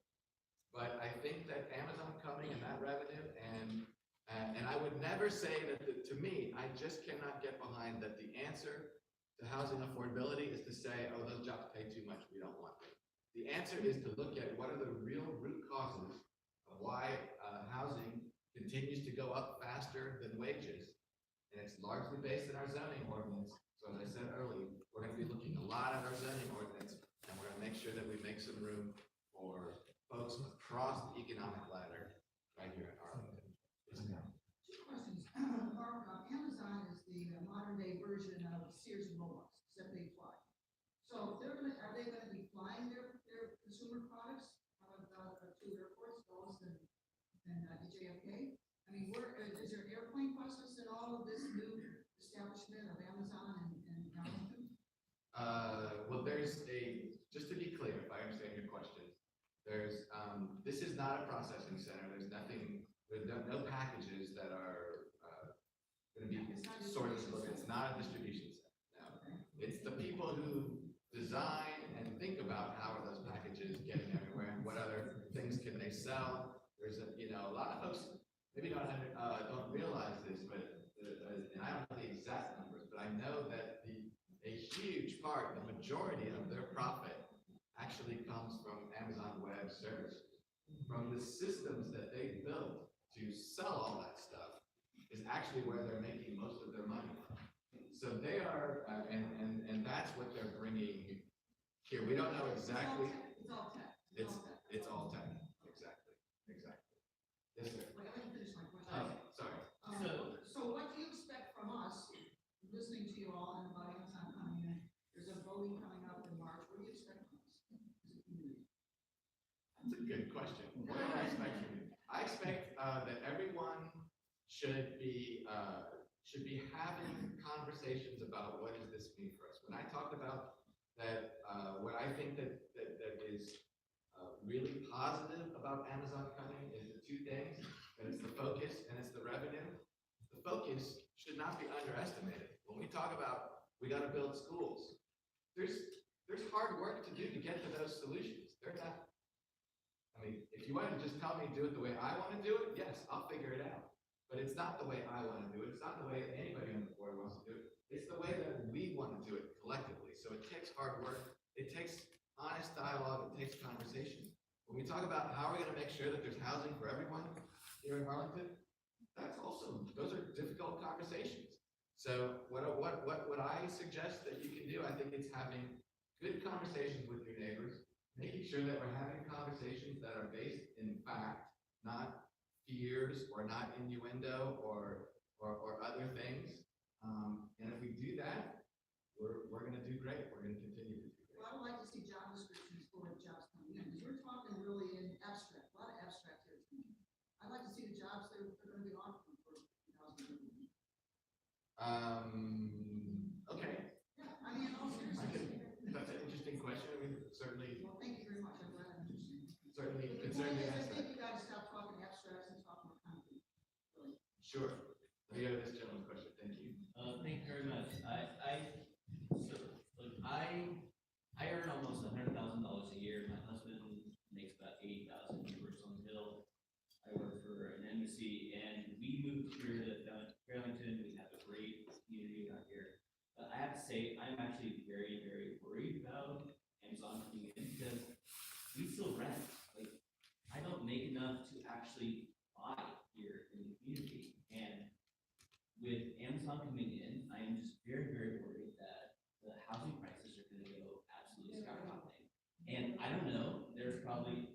But I think that Amazon coming and that revenue, and I would never say that, to me, I just cannot get behind that the answer to housing affordability is to say, oh, those jobs pay too much, we don't want them. The answer is to look at what are the real root causes of why housing continues to go up faster than wages. And it's largely based in our zoning ordinance. So as I said earlier, we're going to be looking a lot at our zoning ordinance, and we're going to make sure that we make some room for folks across the economic ladder right here in Arlington.
Two questions. Mark, Amazon is the modern day version of Sears and Roebuck, except they fly. So are they gonna be flying their consumer products out of two airports, Dulles and JFK? I mean, is there airplane process in all of this new establishment of Amazon and Arlington?
Well, just to be clear, if I understand your question, this is not a processing center. There's no packages that are going to be sorted. It's not a distribution center. No, it's the people who design and think about how are those packages getting everywhere and what other things can they sell. There's a lot of folks maybe don't realize this, but and I don't know the exact numbers, but I know that a huge part, the majority of their profit actually comes from Amazon Web Services. From the systems that they built to sell all that stuff is actually where they're making most of their money from. So they are, and that's what they're bringing here. We don't know exactly.
It's all tech.
It's all tech. Exactly. Yes, sir.
Wait, let me finish my question.
Sorry.
So what do you expect from us, listening to you all and about Amazon coming in? There's a voting coming up in March. What do you expect from us as a community?
That's a good question. What do I expect from you? I expect that everyone should be having conversations about what does this mean for us. When I talked about that, what I think that is really positive about Amazon coming is the two things, and it's the focus and it's the revenue. The focus should not be underestimated. When we talk about we got to build schools, there's hard work to do to get to those solutions. They're not. I mean, if you want to just tell me do it the way I want to do it, yes, I'll figure it out. But it's not the way I want to do it. It's not the way anybody on the board wants to do it. It's the way that we want to do it collectively. So it takes hard work. It takes honest dialogue. It takes conversation. When we talk about how are we going to make sure that there's housing for everyone here in Arlington, those are difficult conversations. So what I suggest that you can do, I think it's having good conversations with your neighbors, making sure that we're having conversations that are based in fact, not fears or not innuendo or other things. And if we do that, we're going to do great. We're going to continue to do great.
Well, I would like to see job descriptions for the jobs coming in, because we're talking really in abstract, a lot of abstract here. I'd like to see the jobs that are going to be offered for 2020.
Okay.
Yeah, I mean, in all seriousness.
That's an interesting question. I mean, certainly.
Well, thank you very much. I'm glad I'm interested.
Certainly
The
concerned
point is, I
against
think
that.
you gotta stop talking abstracts and talk more concrete. Really.
Sure. Let me go to this gentleman's question. Thank you.
Thank you very much. I earn almost $100,000 a year. My husband makes about $80,000. He works on the Hill. I work for an embassy, and we moved here to Fairlington. We have a great community out here. But I have to say, I'm actually very, very worried about Amazon coming in because we still rent. Like, I don't make enough to actually buy here in the community. And with Amazon coming in, I am just very, very worried that the housing prices are gonna go absolutely skyrocketing. And I don't know, there's probably,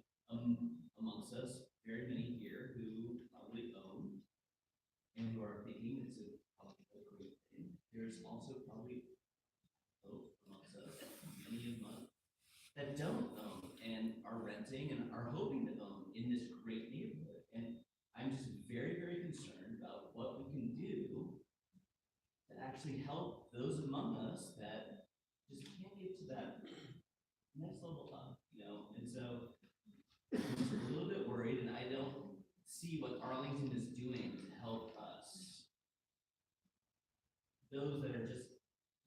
amongst us, very many here who probably own and who are thinking it's probably a great thing. There's also probably amongst us, many of us that don't own and are renting and are hoping to own in this great neighborhood. And I'm just very, very concerned about what we can do to actually help those among us that just can't get to that next level up, you know? And so I'm just a little bit worried, and I don't see what Arlington is doing to help us. Those that are just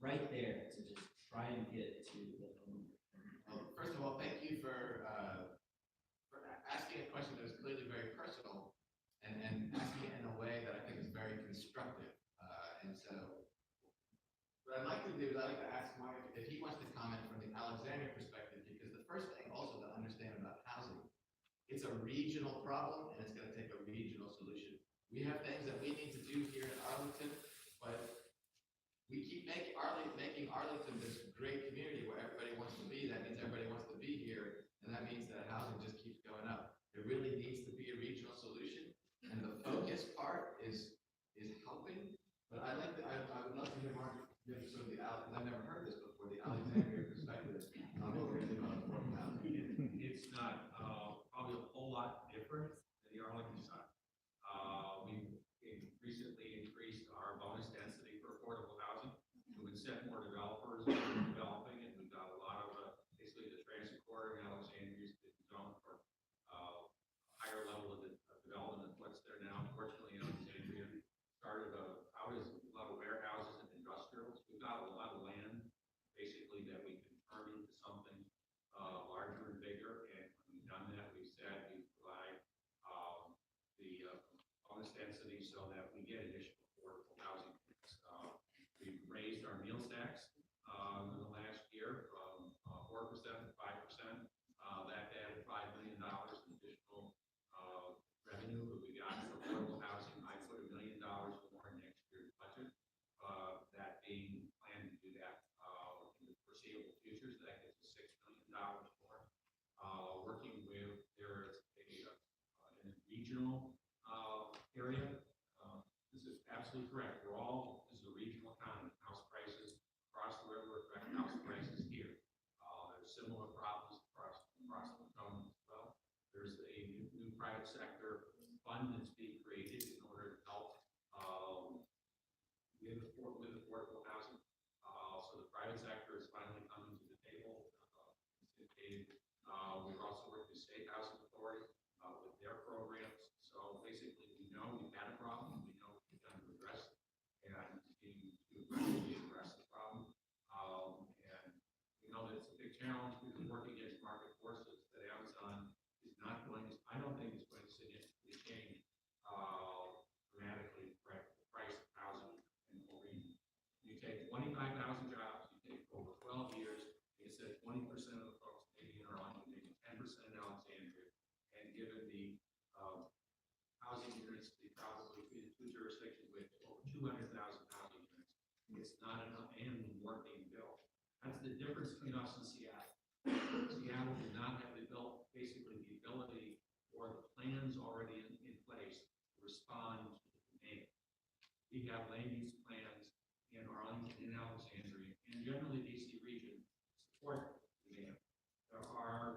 right there to just try and get to the home.
Well, first of all, thank you for asking a question that is clearly very personal and asking it in a way that I think is very constructive. And so what I'd like to do is I'd like to ask Mark if he wants to comment from the Alexandria perspective, because the first thing also to understand about housing, it's a regional problem and it's going to take a regional solution. We have things that we need to do here in Arlington, but we keep making Arlington this great community where everybody wants to be. That means everybody wants to be here, and that means that housing just keeps going up. There really needs to be a regional solution, and the focus part is helping. But I would love to hear Mark give sort of because I've never heard this before, the Alexandria perspective on what we're doing on affordable housing.
It's not probably a whole lot different than the Arlington side. We recently increased our bonus density for affordable housing. We would set more developers developing it. We've got a lot of basically the transit corridor in Alexandria is zoned for higher level of development than what's there now. Unfortunately, Alexandria started out as a lot of warehouses and industrials. We've got a lot of land basically that we can turn into something larger and bigger. And when we've done that, we've said we provide the bonus density so that we get additional affordable housing. We've raised our meals tax in the last year from 4% to 5%. That added $5 million in additional revenue that we got for affordable housing. I put $1 million more in next year's budget. That being planned to do that in the foreseeable future, so that gets us $6 million more. Working with there's in a regional area. This is absolutely correct. This is a regional economy. House prices across the river affect house prices here. There's similar problems across the zone as well. There's a new private sector fund that's being created in order to help with affordable housing. So the private sector is finally coming to the table. We've also worked with state housing authority with their programs. So basically, we know we've had a problem. We know what we've done to address it, and continue to aggressively address the problem. And we know that it's a big challenge. We've been working against market forces that Amazon is not going to. I don't think it's going to significantly change dramatically the price of housing in the whole region. You take 25,000 jobs. You take over 12 years. You said 20% of the folks maybe in Arlington, maybe 10% in Alexandria, and given the housing units, probably between the two jurisdictions with over 200,000 housing units, it's not enough and more being built. That's the difference between us and Seattle. Seattle did not have the ability or the plans already in place to respond to the demand. We have land use plans in Arlington and Alexandria, and generally the DC region support demand. There are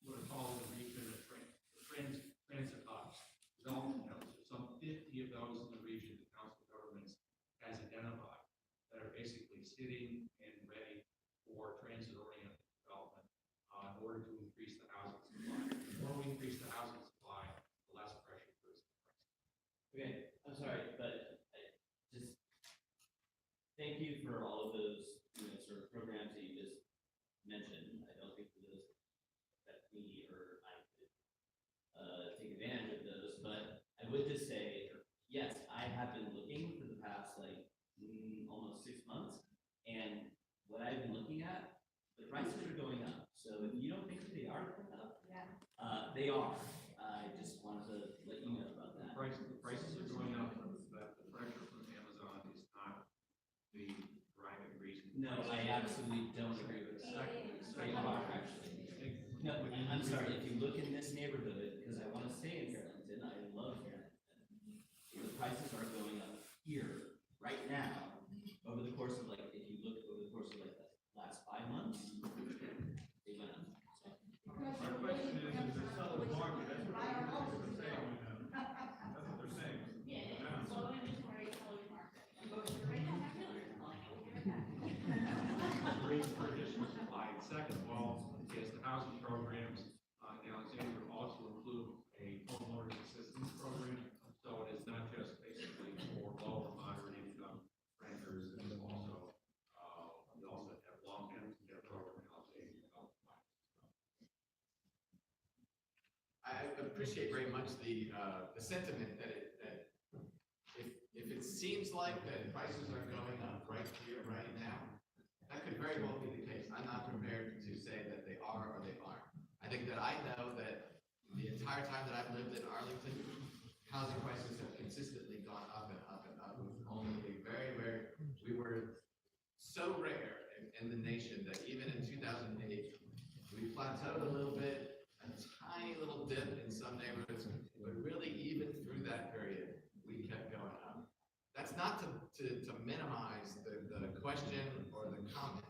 what are called in the region of transit hubs. Some 50 of those in the region the council of governments has identified that are basically sitting and ready for transit-oriented development in order to increase the housing supply. The more we increase the housing supply, the less pressure there is on prices.
Okay, I'm sorry, but just thank you for all of those, sort of programs that you just mentioned. I don't think those that me or I could take advantage of those, but I would just say, yes, I have been looking for the past almost 6 months, and what I've been looking at, the prices are going up. So if you don't think they are going up,
Yeah.
they are. absolutely don't agree with that. They are actually. No, I'm sorry, if you look in this neighborhood, because I wanna stay in Fairlington, I love Fairlington. The prices are going up here, right now, over the course of like, if you look over the course of like the last 5 months, they went up.
Our question is there's seller's market, that's what they're saying right now. That's what they're saying.
Yeah, it's low inventory, seller's market.
Great for additional supply. And second of all, is the housing programs in Alexandria also include a homeowners assistance program. So it is not just basically for low or moderate income renters, and also, we also have long-term care program in Alexandria.
I appreciate very much the sentiment that if it seems like that prices are going up right here, right now, that could very well be the case. I'm not prepared to say that they are or they aren't. I think that I know that the entire time that I've lived in Arlington, housing prices have consistently gone up and up and up. With only a we were so rare in the nation that even in 2008, we plateaued a little bit, a tiny little dip in some neighborhoods, but really even through that period, we kept going up. That's not to minimize the question or the comment.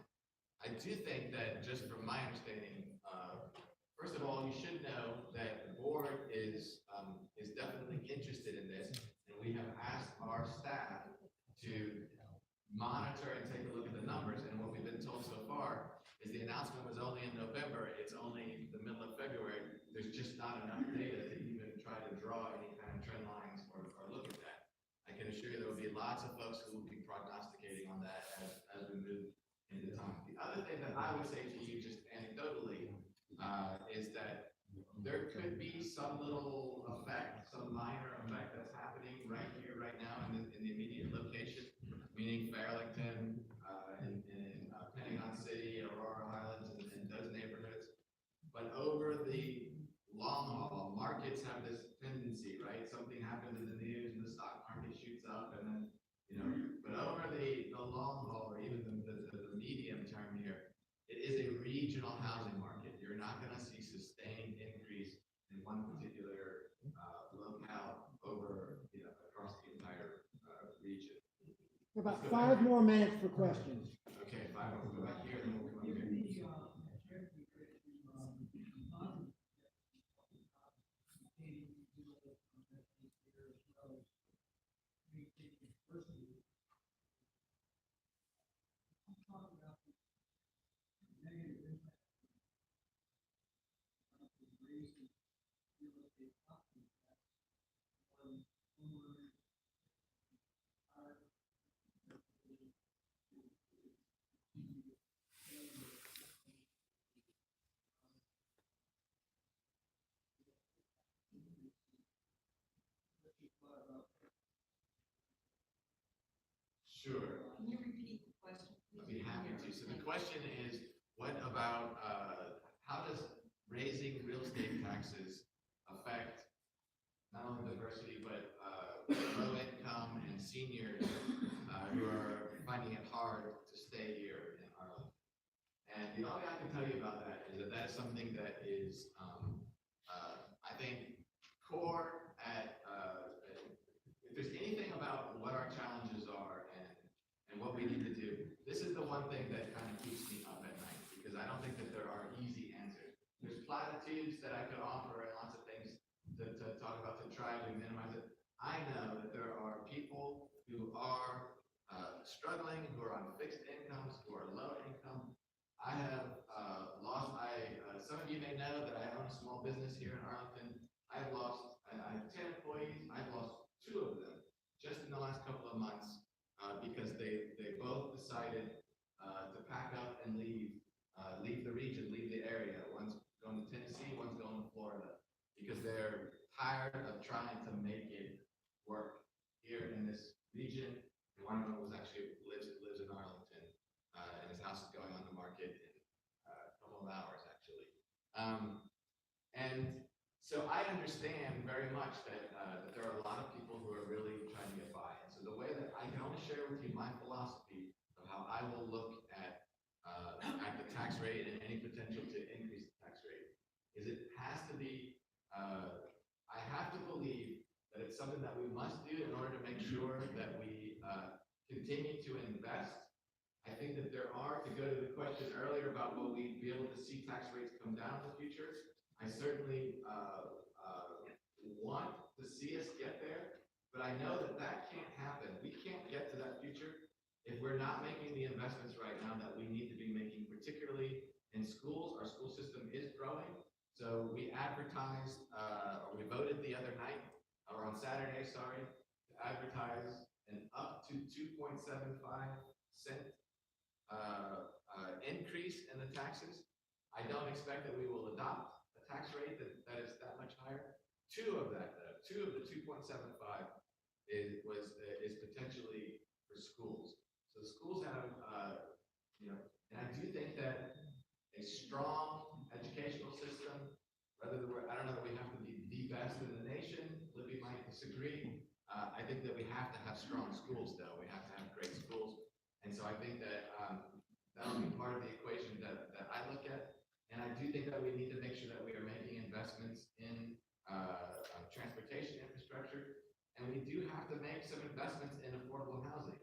I do think that just from my understanding, first of all, you should know that the board is definitely interested in this, and we have asked our staff to monitor and take a look at the numbers, and what we've been told so far is the announcement was only in November, it's only the middle of February, there's just not enough data to even try to draw any kind of trend lines or look at that. I can assure you there will be lots of folks who will be prognosticating on that as we move into time. The other thing that I would say to you just anecdotally is that there could be some little effect, some minor effect that's happening right here, right now in the immediate location, meaning Fairlington, in Pentagon City, Aurora Highlands, and those neighborhoods. But over the long haul, markets have this tendency, right? Something happens in the news and the stock market shoots up, and then, but over the long haul, or even the medium term here, it is a regional housing market. You're not going to see sustained increase in one particular locale over, across the entire region.
About 5 more minutes for questions.
Okay, 5 more. We'll go back here, and then we'll come up here. Sure.
Can you repeat the question?
I'd be happy to. So the question is, what about, how does raising real estate taxes affect not only diversity, but low income and seniors who are finding it hard to stay here in Arlington? And the only I can tell you about that is that is something that is, I think, core at, if there's anything about what our challenges are and what we need to do, this is the one thing that kind of keeps me up at night, because I don't think that there are easy answers. There's platitudes that I could offer and lots of things to talk about to try to minimize it. I know that there are people who are struggling, who are on fixed incomes, who are low income. I have some of you may know that I own a small business here in Arlington. I have 10 employees. I've lost 2 of them just in the last couple of months because they both decided to pack up and leave the region, leave the area. One's going to Tennessee, one's going to Florida, because they're tired of trying to make it work here in this region. And one of them lives in Arlington, and his house is going on the market in a couple of hours, actually. And so I understand very much that there are a lot of people who are really trying to get by. And so the way that I can only share with you my philosophy of how I will look at at the tax rate and any potential to increase the tax rate is it has to be, I have to believe that it's something that we must do in order to make sure that we continue to invest. I think that there are, to go to the question earlier about will we be able to see tax rates come down in the future, I certainly want to see us get there, but I know that that can't happen. We can't get to that future if we're not making the investments right now that we need to be making, particularly in schools. Our school system is growing. So we advertised, or we voted the other night, or on Saturday, sorry, to advertise an up to 2.75 cent increase in the taxes. I don't expect that we will adopt a tax rate that is that much higher. Two of the 2.75 is potentially for schools. So the schools have, and I do think that a strong educational system, I don't know that we have to be the best in the nation. Libby might disagree. I think that we have to have strong schools, though. We have to have great schools. And so I think that that'll be part of the equation that I look at. And I do think that we need to make sure that we are making investments in transportation infrastructure. And we do have to make some investments in affordable housing.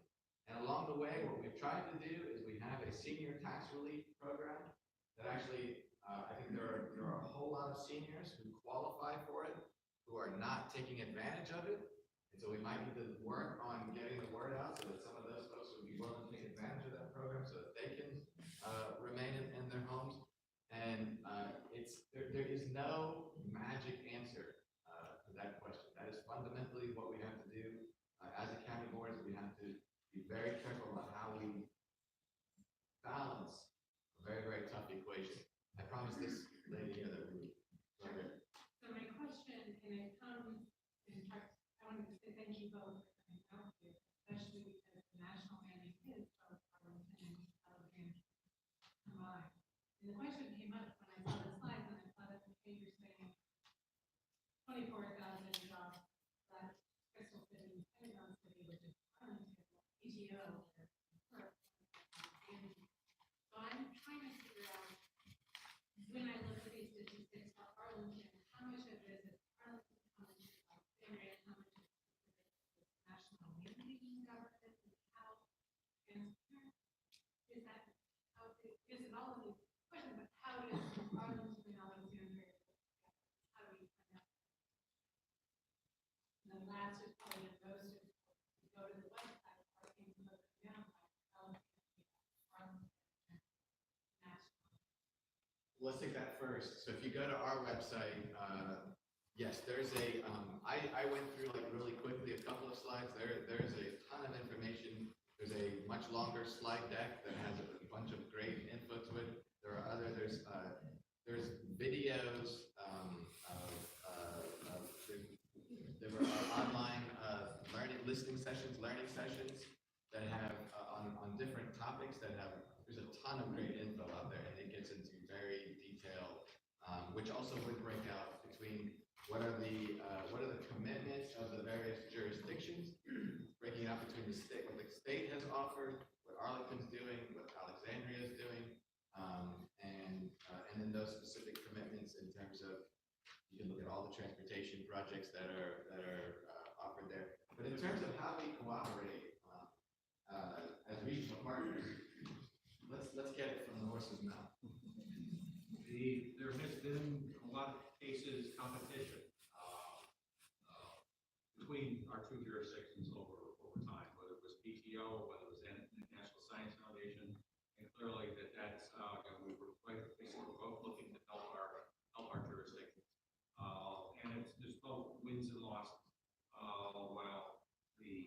And along the way, what we've tried to do is we have a senior tax relief program that actually, I think there are a whole lot of seniors who qualify for it, who are not taking advantage of it. And so we might need to work on getting the word out so that some of those folks would be willing to take advantage of that program so that they can remain in their homes. And there is no magic answer to that question. That is fundamentally what we have to do as a county board. Is we have to be very careful about how we balance a very, very tough equation. I promised this lady here that we would.
So my question, and it comes in fact, I wanted to say thank you both for coming out here, especially because the national landing is both Fairlington and Alexandria combined. And the question came up when I saw the slides, and I saw that the page you're saying 24,000 jobs left Crystal City, Pentagon City, which is Fairlington, PTO. So I'm trying to figure out, when I look at these statistics for Arlington, how much of this is Arlington, how much is Alexandria, how much is national landing government, and how transparent is that? How is it all of these questions, but how does Arlington and Alexandria, how do we find out? And the last is probably the most important. You go to the website, or things look down, like Alexandria, Arlington, national.
Let's take that first. So if you go to our website, yes, there's a, I went through like really quickly a couple of slides. There's a ton of information. There's a much longer slide deck that has a bunch of great info to it. There are there's videos there were online learning sessions that have on different topics that have, there's a ton of great info out there, and it gets into very detailed, which also would break out between what are the commitments of the various jurisdictions, breaking out between the state, what the state has offered, what Arlington's doing, what Alexandria is doing, and then those specific commitments in terms of, you can look at all the transportation projects that are offered there. But in terms of how we cooperate as regional partners, let's get it from the horse's mouth.
There has been a lot of cases, competition between our two jurisdictions over time, whether it was PTO, whether it was National Science Foundation, and clearly that's we were basically both looking to help our jurisdictions, and there's both wins and losses. While there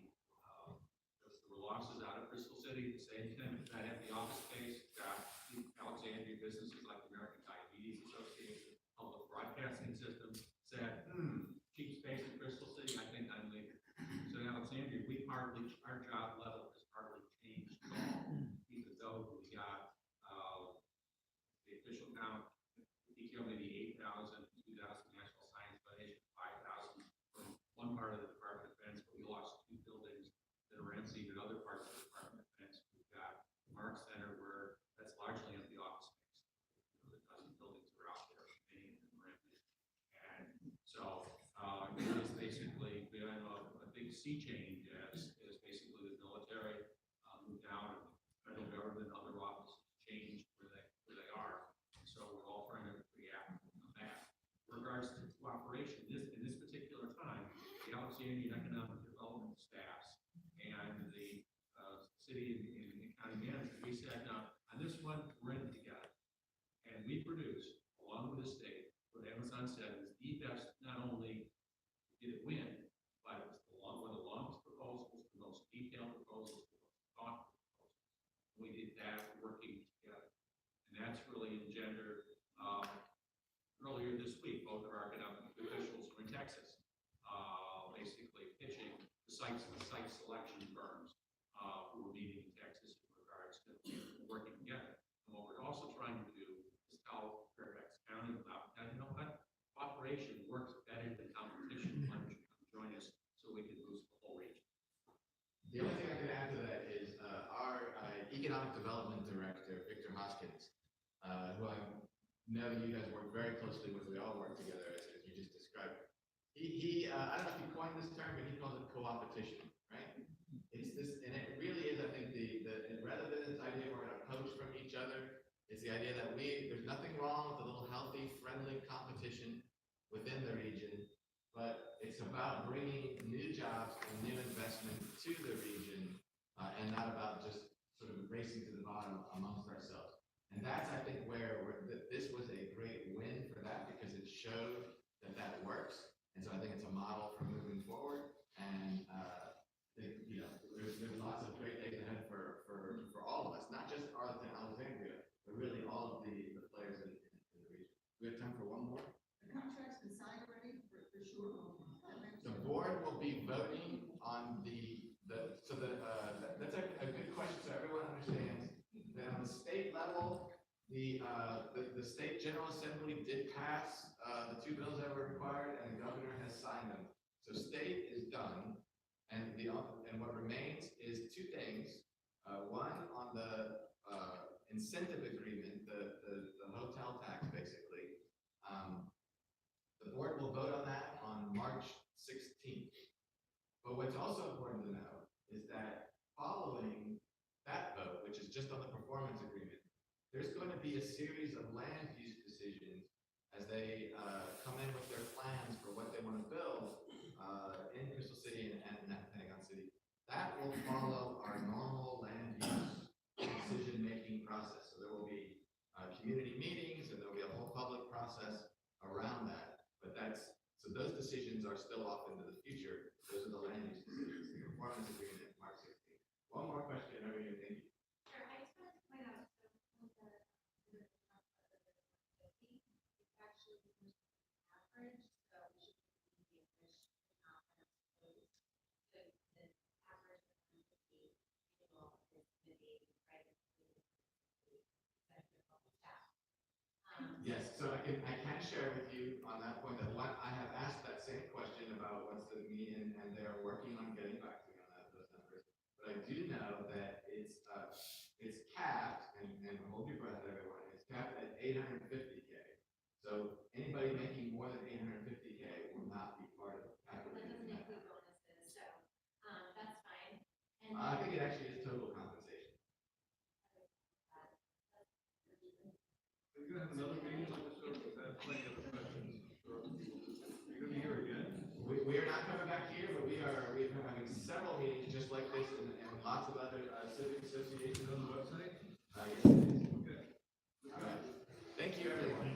were losses out of Bristol City, the same time that had the office space, Alexandria businesses like the American Diabetes Association, public broadcasting system said, cheap space in Bristol City, I think I'm leaving. So in Alexandria, our job level has hardly changed at all, even though we got the official count, PTO maybe 8,000, 2,000 National Science Foundation, 5,000 sea change as basically the military moved out and the federal government and other offices changed where they are. So we're all trying to react on that. In regards to cooperation, in this particular time, the Alexandrian Economic Development staffs and the city and county manager, we said, on this one, we're in it together. And we produced, along with the state, what Amazon said is the best, not only did it win, but it was one of the longest proposals, the most detailed proposals, the most thoughtful proposals. We did that working together. And that's really engendered, earlier this week, both of our economic officials were in Texas, basically pitching the site selection firms, who were meeting in Texas in regards to working together. And what we're also trying to do is tell Fairfax County about that, you know what, cooperation works better than competition. Why don't you come join us so we can boost the whole region?
The only thing I could add to that is our economic development director, Victor Hoskins, who I know you guys work very closely with. We all work together as you just described. He I don't know if he coined this term, but he calls it co-opetition, right? It's this, and it really is, I think, rather than this idea we're going to poach from each other, it's the idea that there's nothing wrong with a little healthy, friendly competition within the region, but it's about bringing new jobs and new investment to the region, and not about just sort of racing to the bottom amongst ourselves. And that's, I think, where this was a great win for that, because it showed that works. And so I think it's a model for moving forward. And there's lots of great days ahead for all of us, not just Arlington, Alexandria, but really all of the players in the region. We have time for one more.
The contract's been signed already, for sure.
The board will be voting on that's a good question, so everyone understands that on the state level, the state General Assembly did pass the two bills that were required, and the governor has signed them. So state is done, and what remains is two things. One on the incentive agreement, the hotel tax, basically. The board will vote on that on March 16th. But what's also important to know is that following that vote, which is just on the performance agreement, there's going to be a series of land use decisions as they come in with their plans for what they want to build in Crystal City and Pentagon City. That will follow our normal land use decision-making process. So there will be community meetings, and there will be a whole public process around that. But so those decisions are still off into the future. Those are the land use decisions, the performance agreement, March 16th. One more question, over here, thank you.
Sure, I just wanted to point out, so it's actually average, so we should be the average, not the average of the annual is maybe right at staff.
Yes, so I can share with you on that point that I have asked that same question about what's the median, and they are working on getting back to me on those numbers. But I do know that it's capped, and hold your breath, everyone. It's capped at 850K. So anybody making more than 850K will not be part of
That doesn't include bonuses, so that's fine. And
I think it actually is total compensation.
Are you gonna have another meeting like this, or is that plenty of questions? Or are you gonna be here again?
We are not coming back here, but we're having several meetings just like this, and lots of other civic associations
On the website?
Yes, it is.
Okay.
All right. Thank you, everyone.